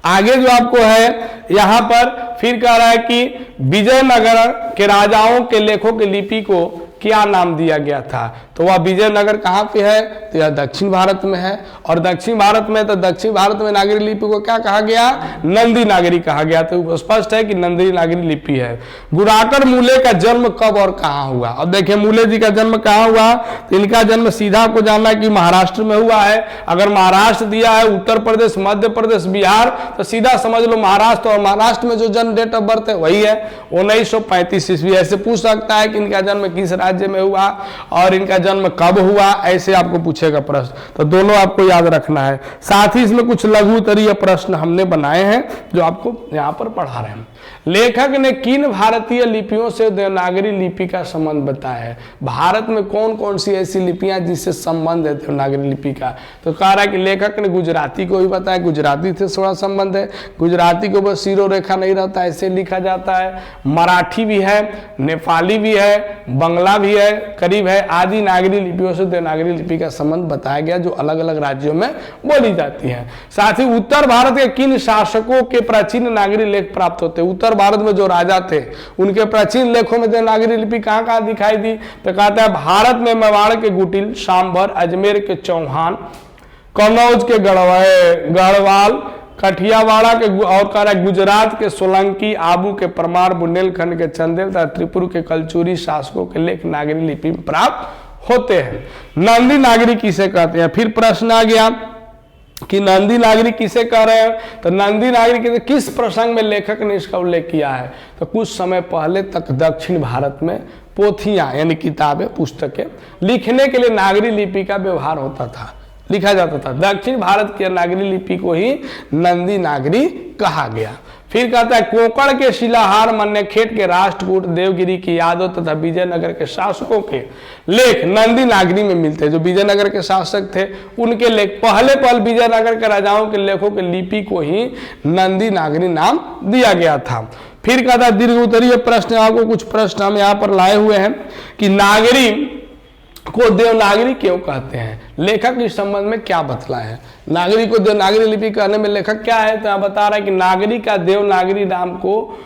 आगे जो आपको है यहाँ पर फिर कह रहा है कि विजयनगर के राजाओं के लेखों की लिपि को क्या नाम दिया गया था? तो वह विजयनगर कहाँ पे है, तो यह दक्षिण भारत में है। और दक्षिण भारत में, तो दक्षिण भारत में नागरी लिपि को क्या कहा गया, नंदी नागरी कहा गया। तो स्पष्ट है कि नंदी नागरी लिपि है। गुराकर मूले का जन्म कब और कहाँ हुआ। अब देखिए मूले जी का जन्म कहाँ हुआ, तो इनका जन्म सीधा आपको जानना है कि महाराष्ट्र में हुआ है। अगर महाराष्ट्र दिया है, उत्तर प्रदेश, मध्य प्रदेश, बिहार, तो सीधा समझ लो महाराष्ट्र, और महाराष्ट्र में जो जन्म डेट ऑफ बर्थ है वही है 1935 ईस्वी। ऐसे पूछ सकता है कि इनका जन्म किस राज्य में हुआ और इनका जन्म कब हुआ, ऐसे आपको पूछेगा प्रश्न। तो दोनों आपको याद रखना है। साथ ही इसमें कुछ लघु उत्तरीय प्रश्न हमने बनाए हैं जो आपको यहाँ पर पढ़ा रहे हैं। लेखक ने किन भारतीय लिपियों से देवनागरी लिपि का संबंध बताया है। भारत में कौन कौन सी ऐसी लिपियां जिससे संबंध है देवनागरी लिपि का, तो कह रहा है कि लेखक ने गुजराती को भी बताया, गुजराती से थोड़ा संबंध है। गुजराती को बस सिरो रेखा नहीं रहता, ऐसे लिखा जाता है। मराठी भी है, नेपाली भी है, बंगला भी है, करीब है। आदि नागरी लिपियों से देवनागरी लिपि का संबंध बताया गया जो अलग अलग राज्यों में बोली जाती है। साथ ही उत्तर भारत के किन शासकों के प्राचीन नागरी लेख प्राप्त होते हैं। उत्तर भारत में जो राजा थे उनके प्राचीन लेखों में देवनागरी लिपि कहाँ कहाँ दिखाई दी, तो कहता है भारत में मेवाड़ के गुटिल, सांबर, अजमेर के चौहान, कन्नौज के गढ़वाल, कठियावाड़ा के, और कह रहा है गुजरात के सोलंकी, आबू के परमार, बुंदेलखंड के चंदेल तथा त्रिपुर के कलचुरी शासकों के लेख नागरी लिपि में प्राप्त होते हैं। नंदी नागरी किसे कहते हैं। फिर प्रश्न आ गया कि नंदी नागरी किसे कह रहे हैं, तो नंदी नागरी किस प्रसंग में लेखक ने इसका उल्लेख किया है, तो कुछ समय पहले तक दक्षिण भारत में पोथियां यानी किताबें, पुस्तकें लिखने के लिए नागरी लिपि का व्यवहार होता था, लिखा जाता था। दक्षिण भारत की नागरी लिपि को ही नंदी नागरी कहा गया। फिर कहता है कोंकण के शिलाहार, मन्नेखेट के राष्ट्रकूट, देवगिरी की यादव तथा विजयनगर के शासकों के लेख नंदी नागरी में मिलते हैं। जो विजयनगर के शासक थे उनके लेख, पहले विजयनगर के राजाओं के लेखों के लिपि को ही नंदी नागरी नाम दिया गया था। फिर कहता है दीर्घ उत्तरीय प्रश्न, आपको कुछ प्रश्न हम यहाँ पर लाए हुए हैं कि नागरी को देवनागरी क्यों कहते हैं, लेखक इस संबंध में क्या बतलाए हैं। नागरी को देवनागरी लिपि कहने में लेखक क्या है, तो यहाँ बता रहा है कि नागरी का देवनागरी नाम को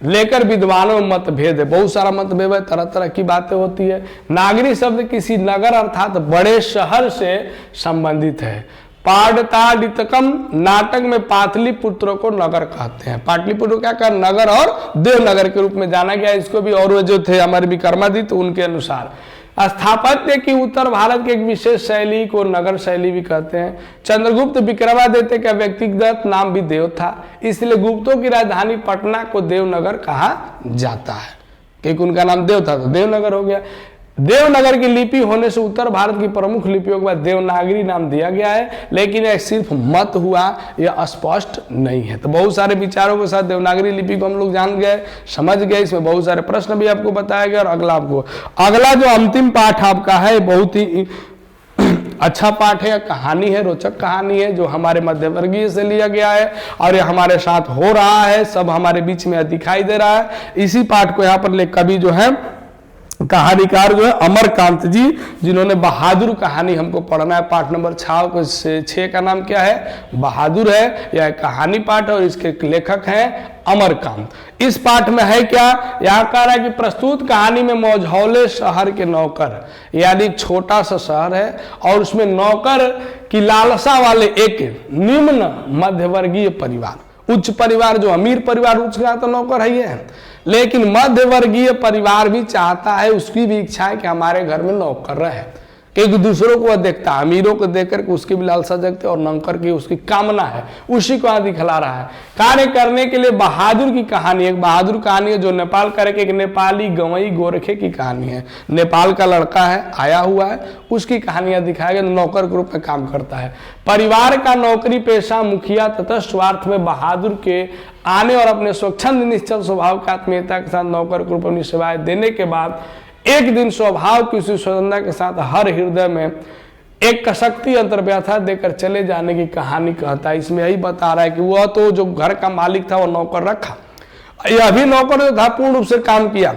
लेकर विद्वानों में मतभेद है, बहुत सारा मतभेद है, तरह तरह की बातें होती है। नागरी शब्द किसी नगर अर्थात बड़े शहर से संबंधित है। पाटलिपुत्रम नाटक में पाटलिपुत्र को नगर कहते हैं। पाटलिपुत्र क्या कर नगर और देवनगर के रूप में जाना गया इसको भी, और वो जो थे हमारे विक्रमादित्य उनके अनुसार। स्थापत्य की उत्तर भारत की एक विशेष शैली को नगर शैली भी कहते हैं। चंद्रगुप्त विक्रमादित्य का व्यक्तिगत नाम भी देव था, इसलिए गुप्तों की राजधानी पटना को देवनगर कहा जाता है, क्योंकि उनका नाम देव था तो देवनगर हो गया। देवनगर की लिपि होने से उत्तर भारत की प्रमुख लिपियों के बाद देवनागरी नाम दिया गया है, लेकिन यह सिर्फ मत हुआ, यह स्पष्ट नहीं है। तो बहुत सारे विचारों के साथ देवनागरी लिपि को हम लोग जान गए, समझ गए। इसमें बहुत सारे प्रश्न भी आपको बताया गया। और अगला जो अंतिम पाठ आपका है बहुत ही अच्छा पाठ है, कहानी है, रोचक कहानी है जो हमारे मध्यवर्गीय से लिया गया है और ये हमारे साथ हो रहा है, सब हमारे बीच में दिखाई दे रहा है। इसी पाठ को यहाँ पर ले कवि जो है कहानीकार जो है अमरकांत जी, जिन्होंने बहादुर कहानी हमको पढ़ना है। पाठ नंबर 6 का नाम क्या है, बहादुर है। यह कहानी पाठ और इसके लेखक हैं अमरकांत। इस पाठ में है क्या, यहाँ कह रहा है कि प्रस्तुत कहानी में मौझौले शहर के नौकर, यानी छोटा सा शहर है और उसमें नौकर की लालसा वाले एक निम्न मध्यवर्गीय परिवार, उच्च परिवार जो अमीर परिवार उच्च का तो नौकर है, लेकिन मध्य वर्गीय परिवार भी चाहता है, उसकी भी इच्छा है कि हमारे घर में नौकर रहे, क्योंकि दूसरों को वह देखता है, अमीरों को देख करके उसकी भी लालसा जगती है और नौकर की उसकी कामना है, उसी को यहाँ दिखला रहा है। कार्य करने के लिए बहादुर की कहानी, एक बहादुर कहानी है जो नेपाल करके एक नेपाली गवई गोरखे की कहानी है। नेपाल का लड़का है, आया हुआ है, उसकी कहानियां दिखाया गया, नौकर के रूप में काम करता है। परिवार का नौकरी पेशा मुखिया तथा स्वार्थ में बहादुर के आने और अपने स्वच्छंद निश्चल स्वभाव की आत्मीयता के साथ नौकर के रूप में अपनी सेवाएं देने के बाद एक दिन स्वभाव की उसी स्वतंत्रता के साथ हर हृदय में एक शक्ति अंतर्व्यथा देकर चले जाने की कहानी कहता है। इसमें यही बता रहा है कि वह तो जो घर का मालिक था वो नौकर रखा, यह भी नौकर जो था पूर्ण रूप से काम किया,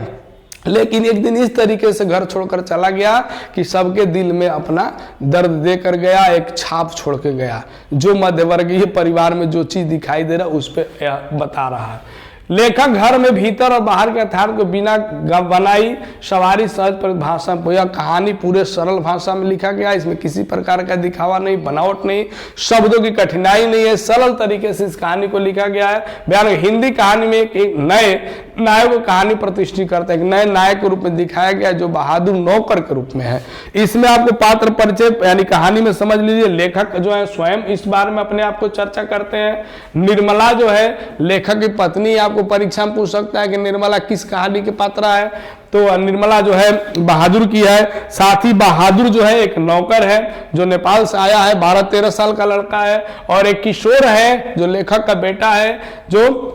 लेकिन एक दिन इस तरीके से घर छोड़कर चला गया कि सबके दिल में अपना दर्द देकर गया, एक छाप छोड़ के गया। जो मध्यवर्गीय परिवार में जो चीज दिखाई दे रहा है उस पर बता रहा है। लेखक घर में भीतर और बाहर के यथार्थ को बिना बनाई सवारी सहज परिभाषा यह कहानी पूरे सरल भाषा में लिखा गया। इसमें किसी प्रकार का दिखावा नहीं, बनावट नहीं, शब्दों की कठिनाई नहीं है, सरल तरीके से इस कहानी को लिखा गया है। बयान हिंदी कहानी में एक नए नायक को कहानी प्रतिष्ठित करता है, एक नए नायक के रूप में दिखाया गया जो बहादुर नौकर के रूप में है। इसमें आपको पात्र परिचय यानी कहानी में समझ लीजिए, लेखक जो है स्वयं इस बारे में अपने आप को चर्चा करते हैं। निर्मला जो है लेखक की पत्नी, आपको परीक्षा में पूछ सकता है कि निर्मला किस कहानी के पात्र है, तो निर्मला जो है बहादुर की है। साथ ही बहादुर जो है एक नौकर है जो नेपाल से आया है, 12-13 साल का लड़का है, और एक किशोर है जो लेखक का बेटा है जो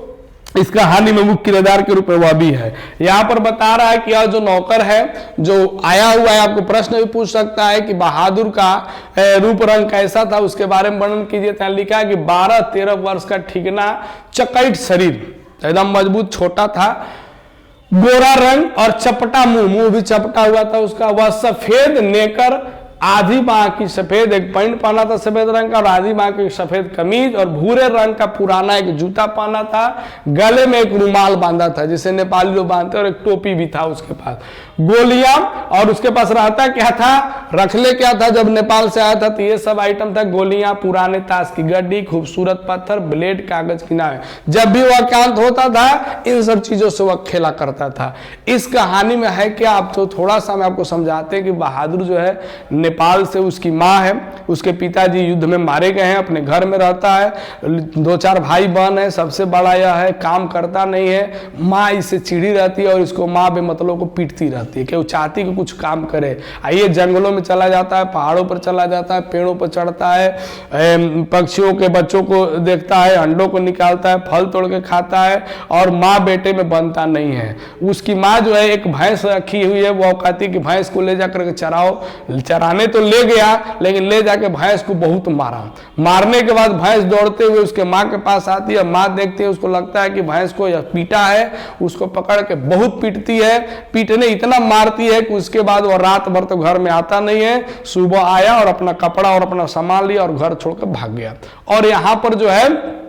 इस कहानी में मुख्य किरदार के रूप में वह भी है। यहाँ पर बता रहा है कि यह जो नौकर है जो आया हुआ है, आपको प्रश्न भी पूछ सकता है कि बहादुर का रूप रंग कैसा था, उसके बारे में वर्णन कीजिए। तो लिखा है कि 12-13 वर्ष का ठिकना, चकैत शरीर, एकदम मजबूत, छोटा था, गोरा रंग और चपटा मुंह भी चपटा हुआ था उसका। वह सफेद नेकर, आधी बांह की सफेद एक पैंट पहना था सफेद रंग का, और आधी बांह की सफेद कमीज और भूरे रंग का पुराना एक जूता पहना था। गले में एक रुमाल बांधा था जिसे नेपाली लोग बांधते, और एक टोपी भी था उसके पास। गोलियां, और उसके पास रहता क्या था, रखले क्या था, जब नेपाल से आया था तो ये सब आइटम था, गोलियां, पुराने ताश की गड्डी, खूबसूरत पत्थर, ब्लेड, कागज की नाव। जब भी वह अज्ञात होता था इन सब चीजों से वह खेला करता था। इस कहानी में है क्या, आप तो थोड़ा सा मैं आपको समझाते हैं कि बहादुर जो है नेपाल से, उसकी माँ है, उसके पिताजी युद्ध में मारे गए हैं, अपने घर में रहता है, 2-4 भाई बहन है, सबसे बड़ा यह है, काम करता नहीं है, माँ इससे चिढ़ी रहती है और इसको माँ बेमतलों को पीटती रहती है कि वो चाहती कि कुछ काम करे। आइए जंगलों में चला जाता है, पहाड़ों पर चला जाता है, पेड़ों पर चढ़ता है, पक्षियों के बच्चों को देखता है, अंडों को निकालता है, फल तोड़ के खाता है, और माँ बेटे में बनता नहीं है। उसकी माँ जो है एक भैंस रखी हुई है, वो कहती है कि भैंस को ले जाकर के चराओ, चराने तो ले गया लेकिन ले जाके भैंस को बहुत मारा। मारने के बाद भैंस दौड़ते हुए उसके माँ के पास आती है, माँ देखती है, उसको लगता है कि भैंस को यह पीटा है, उसको पकड़ के बहुत पीटती है, पीटने इतना मारती है कि उसके बाद वो रात भर तो घर में आता नहीं है। सुबह आया और अपना कपड़ा और अपना सामान लिया और घर छोड़कर भाग गया। और यहाँ पर जो है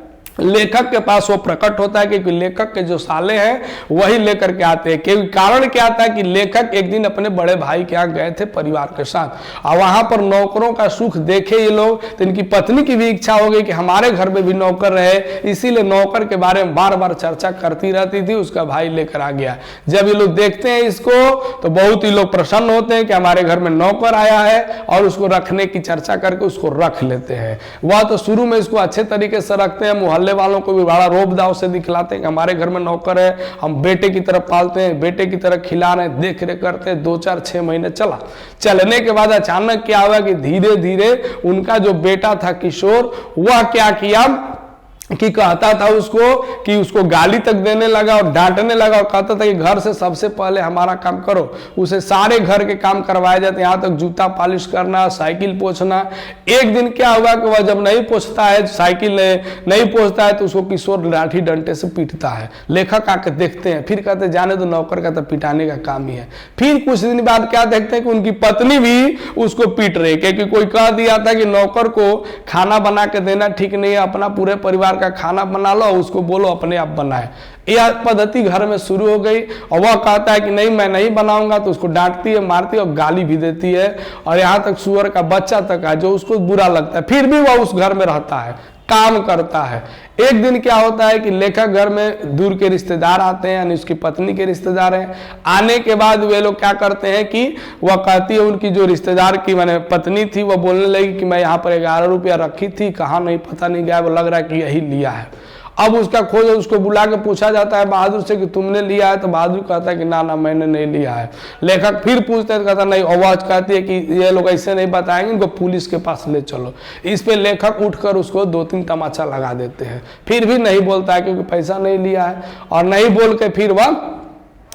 लेखक के पास वो प्रकट होता है क्योंकि लेखक के जो साले हैं वही लेकर के आते हैं। क्योंकि कारण क्या था कि लेखक एक दिन अपने बड़े भाई के यहाँ गए थे परिवार के साथ, और वहां पर नौकरों का सुख देखे ये लोग, तो इनकी पत्नी की भी इच्छा हो गई कि हमारे घर में भी नौकर रहे, इसीलिए नौकर के बारे में बार बार चर्चा करती रहती थी। उसका भाई लेकर आ गया। जब ये लोग देखते हैं इसको तो बहुत ही लोग प्रसन्न होते हैं कि हमारे घर में नौकर आया है, और उसको रखने की चर्चा करके उसको रख लेते हैं। वह तो शुरू में इसको अच्छे तरीके से रखते हैं, मोहल्ले वालों को भी बड़ा रोब दाव से दिखलाते हैं कि हमारे घर में नौकर है, हम बेटे की तरह पालते हैं, बेटे की तरह खिला रहे हैं, देख रेख करते हैं। 2-4-6 महीने चलने के बाद अचानक क्या हुआ कि धीरे धीरे उनका जो बेटा था किशोर, वह क्या किया कि कहता था उसको कि उसको गाली तक देने लगा और डांटने लगा, और कहता था कि घर से सबसे पहले हमारा काम करो। उसे सारे घर के काम करवाए जाते, यहाँ तक जूता पॉलिश करना, साइकिल पोंछना। एक दिन क्या हुआ कि वह जब नहीं पोंछता है, साइकिल नहीं पोंछता है, तो उसको किशोर लाठी डंडे से पीटता है। लेखक आके देखते हैं, फिर कहते जाने तो नौकर का तो पिटाने का काम ही है। फिर कुछ दिन बाद क्या देखते हैं कि उनकी पत्नी भी उसको पीट रही, क्योंकि कोई कह दिया था कि नौकर को खाना बना के देना ठीक नहीं है, अपना पूरे परिवार का खाना बना लो, उसको बोलो अपने आप बनाए। यह पद्धति घर में शुरू हो गई, और वह कहता है कि नहीं मैं नहीं बनाऊंगा, तो उसको डांटती है, मारती है और गाली भी देती है, और यहाँ तक सुअर का बच्चा तक है जो उसको बुरा लगता है, फिर भी वह उस घर में रहता है, काम करता है। एक दिन क्या होता है कि लेखक घर में दूर के रिश्तेदार आते हैं, यानी उसकी पत्नी के रिश्तेदार हैं। आने के बाद वे लोग क्या करते हैं कि वह कहती है, उनकी जो रिश्तेदार की मैंने पत्नी थी, वह बोलने लगी कि मैं यहाँ पर 11 रुपया रखी थी, कहाँ नहीं पता नहीं गया, वो लग रहा है कि यही लिया है। अब उसका खोज, उसको बुला के पूछा जाता है बहादुर से कि तुमने लिया है, तो बहादुर कहता है कि ना ना मैंने नहीं लिया है। लेखक फिर पूछते हैं, कहता नहीं, आवाज कहती है कि ये लोग ऐसे नहीं बताएंगे, इनको पुलिस के पास ले चलो। इस पे लेखक उठकर उसको 2-3 तमाचा लगा देते हैं, फिर भी नहीं बोलता है क्योंकि पैसा नहीं लिया है। और नहीं बोल के फिर वह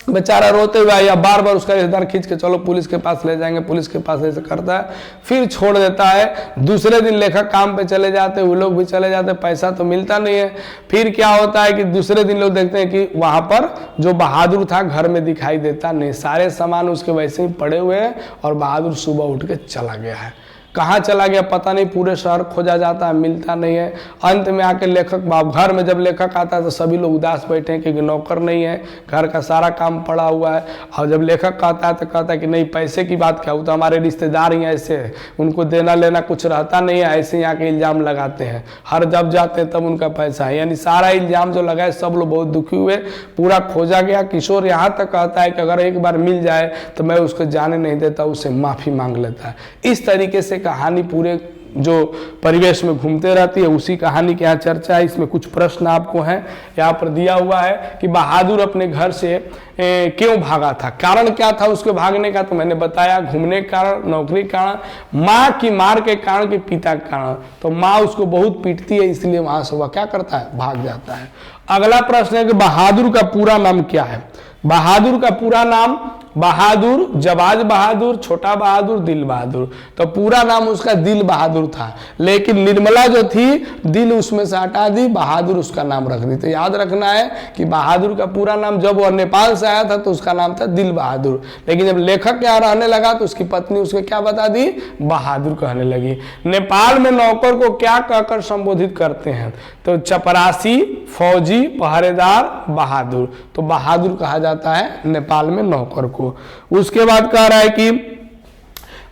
बेचारा रोते हुए या बार बार उसका रिश्तेदार खींच के चलो पुलिस के पास ले जाएंगे, पुलिस के पास ऐसे करता है, फिर छोड़ देता है। दूसरे दिन लेखक काम पे चले जाते, वो लोग भी चले जाते, पैसा तो मिलता नहीं है। फिर क्या होता है कि दूसरे दिन लोग देखते हैं कि वहां पर जो बहादुर था घर में दिखाई देता नहीं, सारे सामान उसके वैसे ही पड़े हुए हैं, और बहादुर सुबह उठ के चला गया है। कहाँ चला गया पता नहीं, पूरे शहर खोजा जाता है, मिलता नहीं है। अंत में आके लेखक बाप घर में जब लेखक आता है तो सभी लोग उदास बैठे हैं क्योंकि नौकर नहीं है, घर का सारा काम पड़ा हुआ है। और जब लेखक आता है तो कहता है कि नहीं पैसे की बात क्या, वो तो हमारे रिश्तेदार ही ऐसे है, उनको देना लेना कुछ रहता नहीं है, ऐसे ही आके इल्जाम लगाते हैं, हर जब जाते हैं तब उनका पैसा है। यानी सारा इल्जाम जो लगाए सब लोग बहुत दुखी हुए, पूरा खोजा गया। किशोर यहाँ तक कहता है कि अगर एक बार मिल जाए तो मैं उसको जाने नहीं देता, उससे माफी मांग लेता है। इस तरीके से कहानी पूरे जो परिवेश में घूमते रहती है, उसी कहानी की यहाँ चर्चा है। इसमें कुछ प्रश्न आपको हैं, यहाँ पर दिया हुआ है कि बहादुर अपने घर से क्यों भागा था, कारण क्या था उसके भागने का, तो मैंने बताया घूमने के कारण, नौकरी के कारण, माँ की मार के कारण कि पिता के कारण। तो माँ उसको बहुत पीटती है, इसलिए वहां से वह क्या करता है, भाग जाता है। अगला प्रश्न है कि बहादुर का पूरा नाम क्या है। बहादुर का पूरा नाम बहादुर, जवाज बहादुर, छोटा बहादुर, दिल बहादुर। तो पूरा नाम उसका दिल बहादुर था, लेकिन निर्मला जो थी दिल उसमें से हटा दी, बहादुर उसका नाम रख दी। तो याद रखना है कि बहादुर का पूरा नाम, जब वह नेपाल से आया था तो उसका नाम था दिल बहादुर, लेकिन जब लेखक यहाँ रहने लगा तो उसकी पत्नी उसको क्या बता दी, बहादुर कहने लगी। नेपाल में नौकर को क्या कहकर संबोधित करते हैं, तो चपरासी, फौजी, पहरेदार, बहादुर। तो बहादुर कहा जाता है नेपाल में नौकर को। उसके बाद कह रहा है कि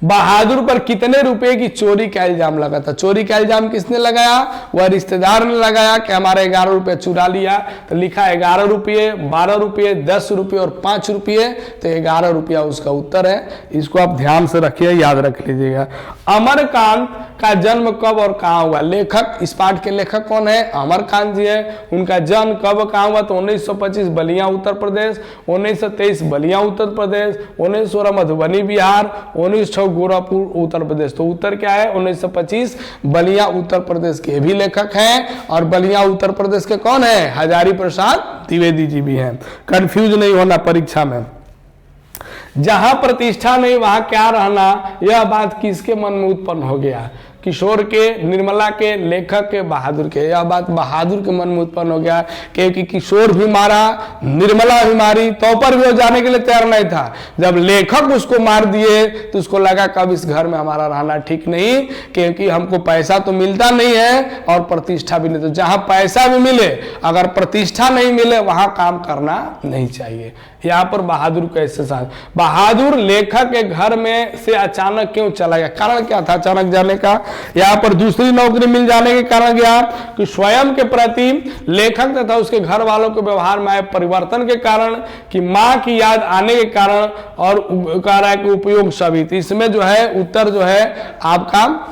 बहादुर पर कितने रुपए की चोरी का इल्जाम लगा था। चोरी का इल्जाम किसने लगाया, वह रिश्तेदार ने लगाया कि हमारे 11 रुपये चुरा लिया। तो लिखा 11 रुपये, 12 रुपये, 10 रुपये और 5 रुपये। तो 11 रुपया उसका उत्तर है। इसको आप ध्यान से रखिए, याद रख लीजिएगा। अमरकांत का जन्म कब और कहाँ हुआ। लेखक, इस पाठ के लेखक कौन है, अमरकांत जी है। उनका जन्म कब कहाँ हुआ, तो 1925 बलिया उत्तर प्रदेश, 1923 बलिया उत्तर प्रदेश, 1916 मधुबनी बिहार, 1906 गोरखपुर उत्तर प्रदेश। तो उत्तर क्या है, 1925 बलिया उत्तर प्रदेश के भी लेखक हैं। और बलिया उत्तर प्रदेश के कौन है, हजारी प्रसाद द्विवेदी जी भी हैं। कंफ्यूज नहीं होना परीक्षा में। जहां प्रतिष्ठा नहीं वहां क्या रहना, यह बात किसके मन में उत्पन्न हो गया, किशोर के, निर्मला के, लेखक के, बहादुर के। यह बात बहादुर के मन में उत्पन्न हो गया क्योंकि किशोर भी मारा, निर्मला भी मारी, तो पर भी वो जाने के लिए तैयार नहीं था। जब लेखक उसको मार दिए तो उसको लगा कब इस घर में हमारा रहना ठीक नहीं, क्योंकि हमको पैसा तो मिलता नहीं है और प्रतिष्ठा भी नहीं। तो जहां पैसा भी मिले अगर प्रतिष्ठा नहीं मिले वहां काम करना नहीं चाहिए। यहाँ पर बहादुर कैसे साथ, बहादुर लेखक के घर में से अचानक क्यों चला गया, कारण क्या था अचानक जाने का। यहाँ पर दूसरी नौकरी मिल जाने के कारण क्या, कि स्वयं के प्रति लेखक तथा उसके घर वालों के व्यवहार में आए परिवर्तन के कारण, कि माँ की याद आने के कारण, और कह रहा है कि उपयोग सभी। तो इसमें जो है उत्तर जो है आपका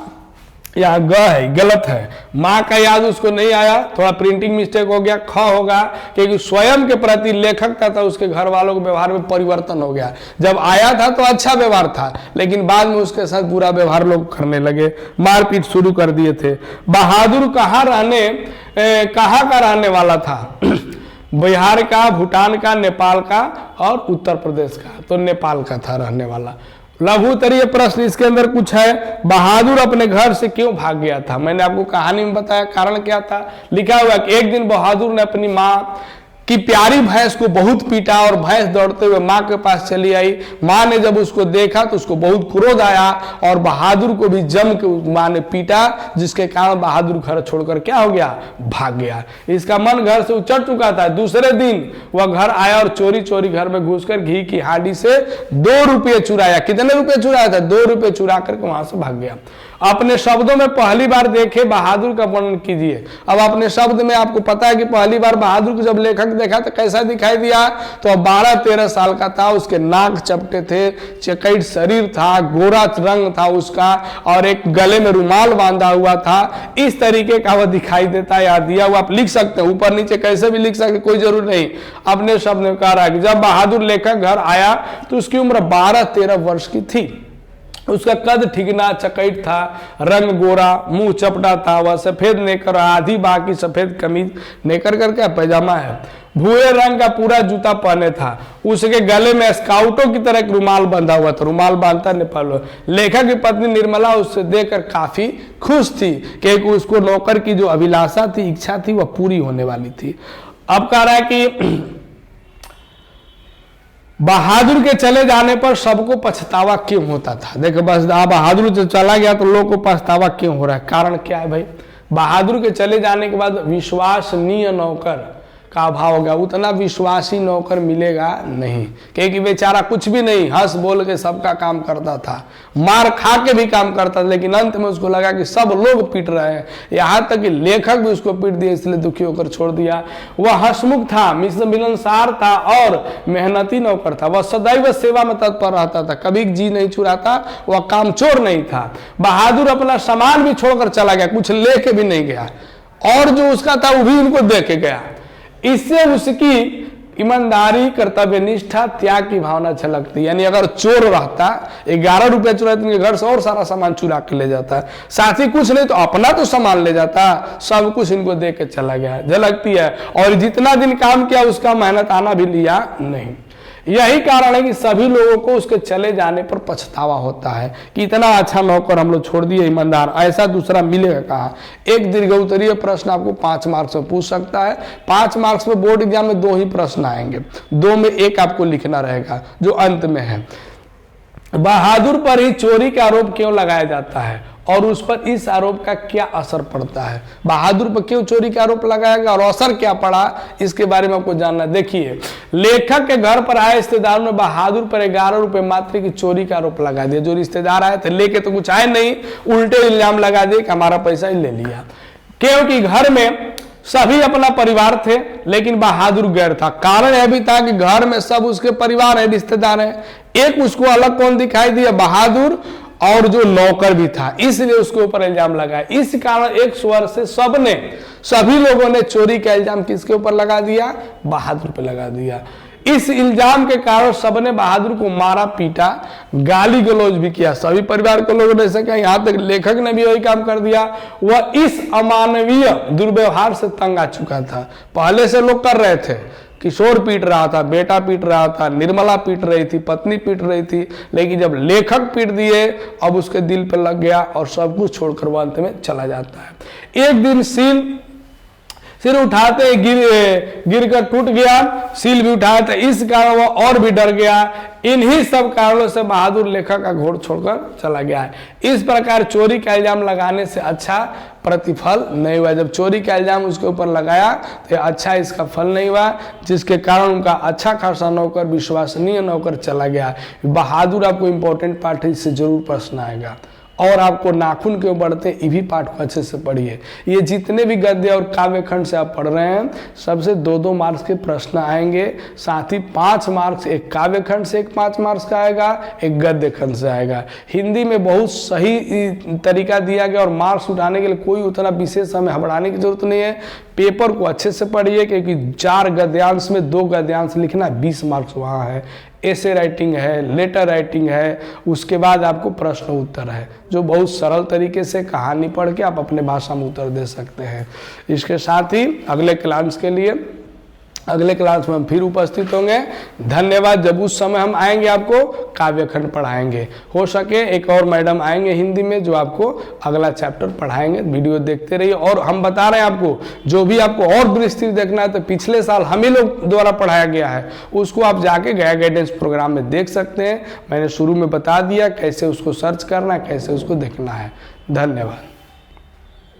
यहाँ ग है, गलत है। माँ का याद उसको नहीं आया, थोड़ा प्रिंटिंग मिस्टेक हो गया, ख होगा, क्योंकि स्वयं के प्रति लेखक का था उसके घर वालों के व्यवहार में परिवर्तन हो गया। जब आया था तो अच्छा व्यवहार था, लेकिन बाद में उसके साथ बुरा व्यवहार लोग करने लगे, मारपीट शुरू कर दिए थे। बहादुर कहाँ का रहने वाला था, बिहार का, भूटान का, नेपाल का और उत्तर प्रदेश का। तो नेपाल का था रहने वाला। लघु उत्तरीय प्रश्न इसके अंदर कुछ है, बहादुर अपने घर से क्यों भाग गया था। मैंने आपको कहानी में बताया कारण क्या था। लिखा हुआ कि एक दिन बहादुर ने अपनी माँ कि प्यारी भैंस को बहुत पीटा और भैंस दौड़ते हुए माँ के पास चली आई। माँ ने जब उसको देखा तो उसको बहुत क्रोध आया और बहादुर को भी जम के माँ ने पीटा, जिसके कारण बहादुर घर छोड़कर क्या हो गया, भाग गया। इसका मन घर से उचट चुका था। दूसरे दिन वह घर आया और चोरी चोरी घर में घुसकर घी की हांडी से 2 रुपये चुराया। कितने रुपये चुराया था, 2 रुपये चुरा करके वहां से भाग गया। अपने शब्दों में पहली बार देखे बहादुर का वर्णन कीजिए। अब अपने शब्द में आपको पता है कि पहली बार बहादुर को जब लेखक देखा तो कैसा दिखाई दिया, तो 12-13 साल का था, उसके नाक चपटे थे, चकैट शरीर था, गोरा रंग था उसका, और एक गले में रुमाल बांधा हुआ था। इस तरीके का वह दिखाई देता है। याद दिया हुआ आप लिख सकते हैं, ऊपर नीचे कैसे भी लिख सकते, कोई जरूर नहीं। अपने शब्द में कह रहा है कि जब बहादुर लेखक घर आया तो उसकी उम्र 12-13 वर्ष की थी। उसका कद ठिकना, चकैट था, रंग गोरा, मुंह चपटा था, वह सफेद नेकर, आधी बाकी सफेद कमीज, नेकर करके पैजामा है, भूरे रंग का पूरा जूता पहने था। उसके गले में स्काउटों की तरह एक रुमाल बंधा हुआ था, रुमाल बांधता नेपाल। लेखक की पत्नी निर्मला उससे देखकर काफी खुश थी क्योंकि उसको नौकर की जो अभिलाषा थी, इच्छा थी, वह पूरी होने वाली थी। अब कह रहा है कि बहादुर के चले जाने पर सबको पछतावा क्यों होता था? देखो बस बहादुर जो चला गया तो लोग को पछतावा क्यों हो रहा है? कारण क्या है भाई? बहादुर के चले जाने के बाद विश्वसनीय नौकर का अभाव हो गया, उतना विश्वासी नौकर मिलेगा नहीं, क्योंकि बेचारा कुछ भी नहीं, हंस बोल के सबका काम करता था, मार खा के भी काम करता था, लेकिन अंत में उसको लगा कि सब लोग पीट रहे हैं, यहाँ तक कि लेखक भी उसको पीट दिए, इसलिए दुखी होकर छोड़ दिया। वह हंसमुख था, मिलनसार था और मेहनती नौकर था। वह सदैव सेवा में तत्पर रहता था, कभी जी नहीं चुराता, वह कामचोर नहीं था। बहादुर अपना सामान भी छोड़कर चला गया, कुछ लेके भी नहीं गया, और जो उसका था वो भी उनको दे के गया। इससे उसकी ईमानदारी, कर्तव्य निष्ठा, त्याग की भावना झलकती। यानी अगर चोर रहता, 11 रुपया चुरा तो घर से और सारा सामान चुरा के ले जाता, साथ ही कुछ नहीं तो अपना तो सामान ले जाता, सब कुछ इनको दे के चला गया, झलकती है। और जितना दिन काम किया उसका मेहनत आना भी लिया नहीं। यही कारण है कि सभी लोगों को उसके चले जाने पर पछतावा होता है कि इतना अच्छा नौकर हम लोग छोड़ दिए, ईमानदार, ऐसा दूसरा मिलेगा कहाँ? एक दीर्घोत्तरीय प्रश्न आपको 5 मार्क्स में पूछ सकता है। 5 मार्क्स में बोर्ड एग्जाम में 2 ही प्रश्न आएंगे, 2 में 1 आपको लिखना रहेगा जो अंत में है। बहादुर पर ही चोरी का आरोप क्यों लगाया जाता है और उस पर इस आरोप का क्या असर पड़ता है? बहादुर पर क्यों चोरी का आरोप लगाया गया और असर क्या पड़ा, इसके बारे में आपको जानना। देखिए, लेखक के घर पर आए रिश्तेदारों ने बहादुर पर 11 रुपए मात्र की चोरी का आरोप लगा दिया। जो रिश्तेदार आए थे लेके तो कुछ आए नहीं, उल्टे इल्जाम लगा दिए कि हमारा पैसा ही ले लिया, क्योंकि घर में सभी अपना परिवार थे लेकिन बहादुर गैर था। कारण यह भी था कि घर में सब उसके परिवार है, रिश्तेदार है, एक उसको अलग कौन दिखाई दिया? बहादुर, और जो नौकर भी था, इसलिए उसके ऊपर इल्जाम लगाया। इस कारण एक स्वर से सभी लोगों ने चोरी का इल्जाम किसके ऊपर लगा दिया? बहादुर पे लगा दिया। इस इल्जाम के कारण सबने बहादुर को मारा, पीटा, गाली गलौज भी किया। सभी परिवार के लोगों ने ऐसा किया, यहाँ तक लेखक ने भी वही काम कर दिया। वह इस अमानवीय दुर्व्यवहार से तंग आ चुका था। पहले से लोग कर रहे थे, किशोर पीट रहा था, बेटा पीट रहा था, निर्मला पीट रही थी, पत्नी पीट रही थी, लेकिन जब लेखक पीट दिए अब उसके दिल पर लग गया और सब कुछ छोड़कर वो अंत में चला जाता है। एक दिन सिर उठाते गिर कर टूट गया, सील भी उठाया था, इस कारण वो और भी डर गया। इन्हीं सब कारणों से बहादुर लेखक का घोड़ छोड़कर चला गया है। इस प्रकार चोरी का इल्जाम लगाने से अच्छा प्रतिफल नहीं हुआ। जब चोरी का इल्जाम उसके ऊपर लगाया तो अच्छा इसका फल नहीं हुआ, जिसके कारण उनका अच्छा खासा नौकर, विश्वसनीय नौकर चला गया। बहादुर आपको इंपॉर्टेंट पार्ट है, इससे जरूर प्रश्न आएगा। और आपको नाखून क्यों बढ़ते, ये भी पाठ को अच्छे से पढ़िए। ये जितने भी गद्य और काव्य खंड से आप पढ़ रहे हैं सबसे 2-2 मार्क्स के प्रश्न आएंगे, साथ ही 5 मार्क्स एक काव्य खंड से 5 मार्क्स का आएगा, एक गद्य खंड से आएगा। हिंदी में बहुत सही तरीका दिया गया और मार्क्स उठाने के लिए कोई उतना विशेष हमें घबराने की जरूरत नहीं है। पेपर को अच्छे से पढ़िए, क्योंकि 4 गद्यांश में 2 गद्यांश लिखना, 20 मार्क्स वहाँ है। ऐसे राइटिंग है, लेटर राइटिंग है, उसके बाद आपको प्रश्न उत्तर है, जो बहुत सरल तरीके से कहानी पढ़ के आप अपने भाषा में उत्तर दे सकते हैं। इसके साथ ही अगले क्लास में हम फिर उपस्थित होंगे। धन्यवाद। जब उस समय हम आएंगे आपको काव्य खंड पढ़ाएंगे, हो सके एक और मैडम आएंगे हिंदी में जो आपको अगला चैप्टर पढ़ाएंगे। वीडियो देखते रहिए। और हम बता रहे हैं आपको, जो भी आपको और विस्तृत देखना है तो पिछले साल हम ही लोग द्वारा पढ़ाया गया है, उसको आप जाके गया गाइडेंस प्रोग्राम में देख सकते हैं। मैंने शुरू में बता दिया कैसे उसको सर्च करना है, कैसे उसको देखना है। धन्यवाद।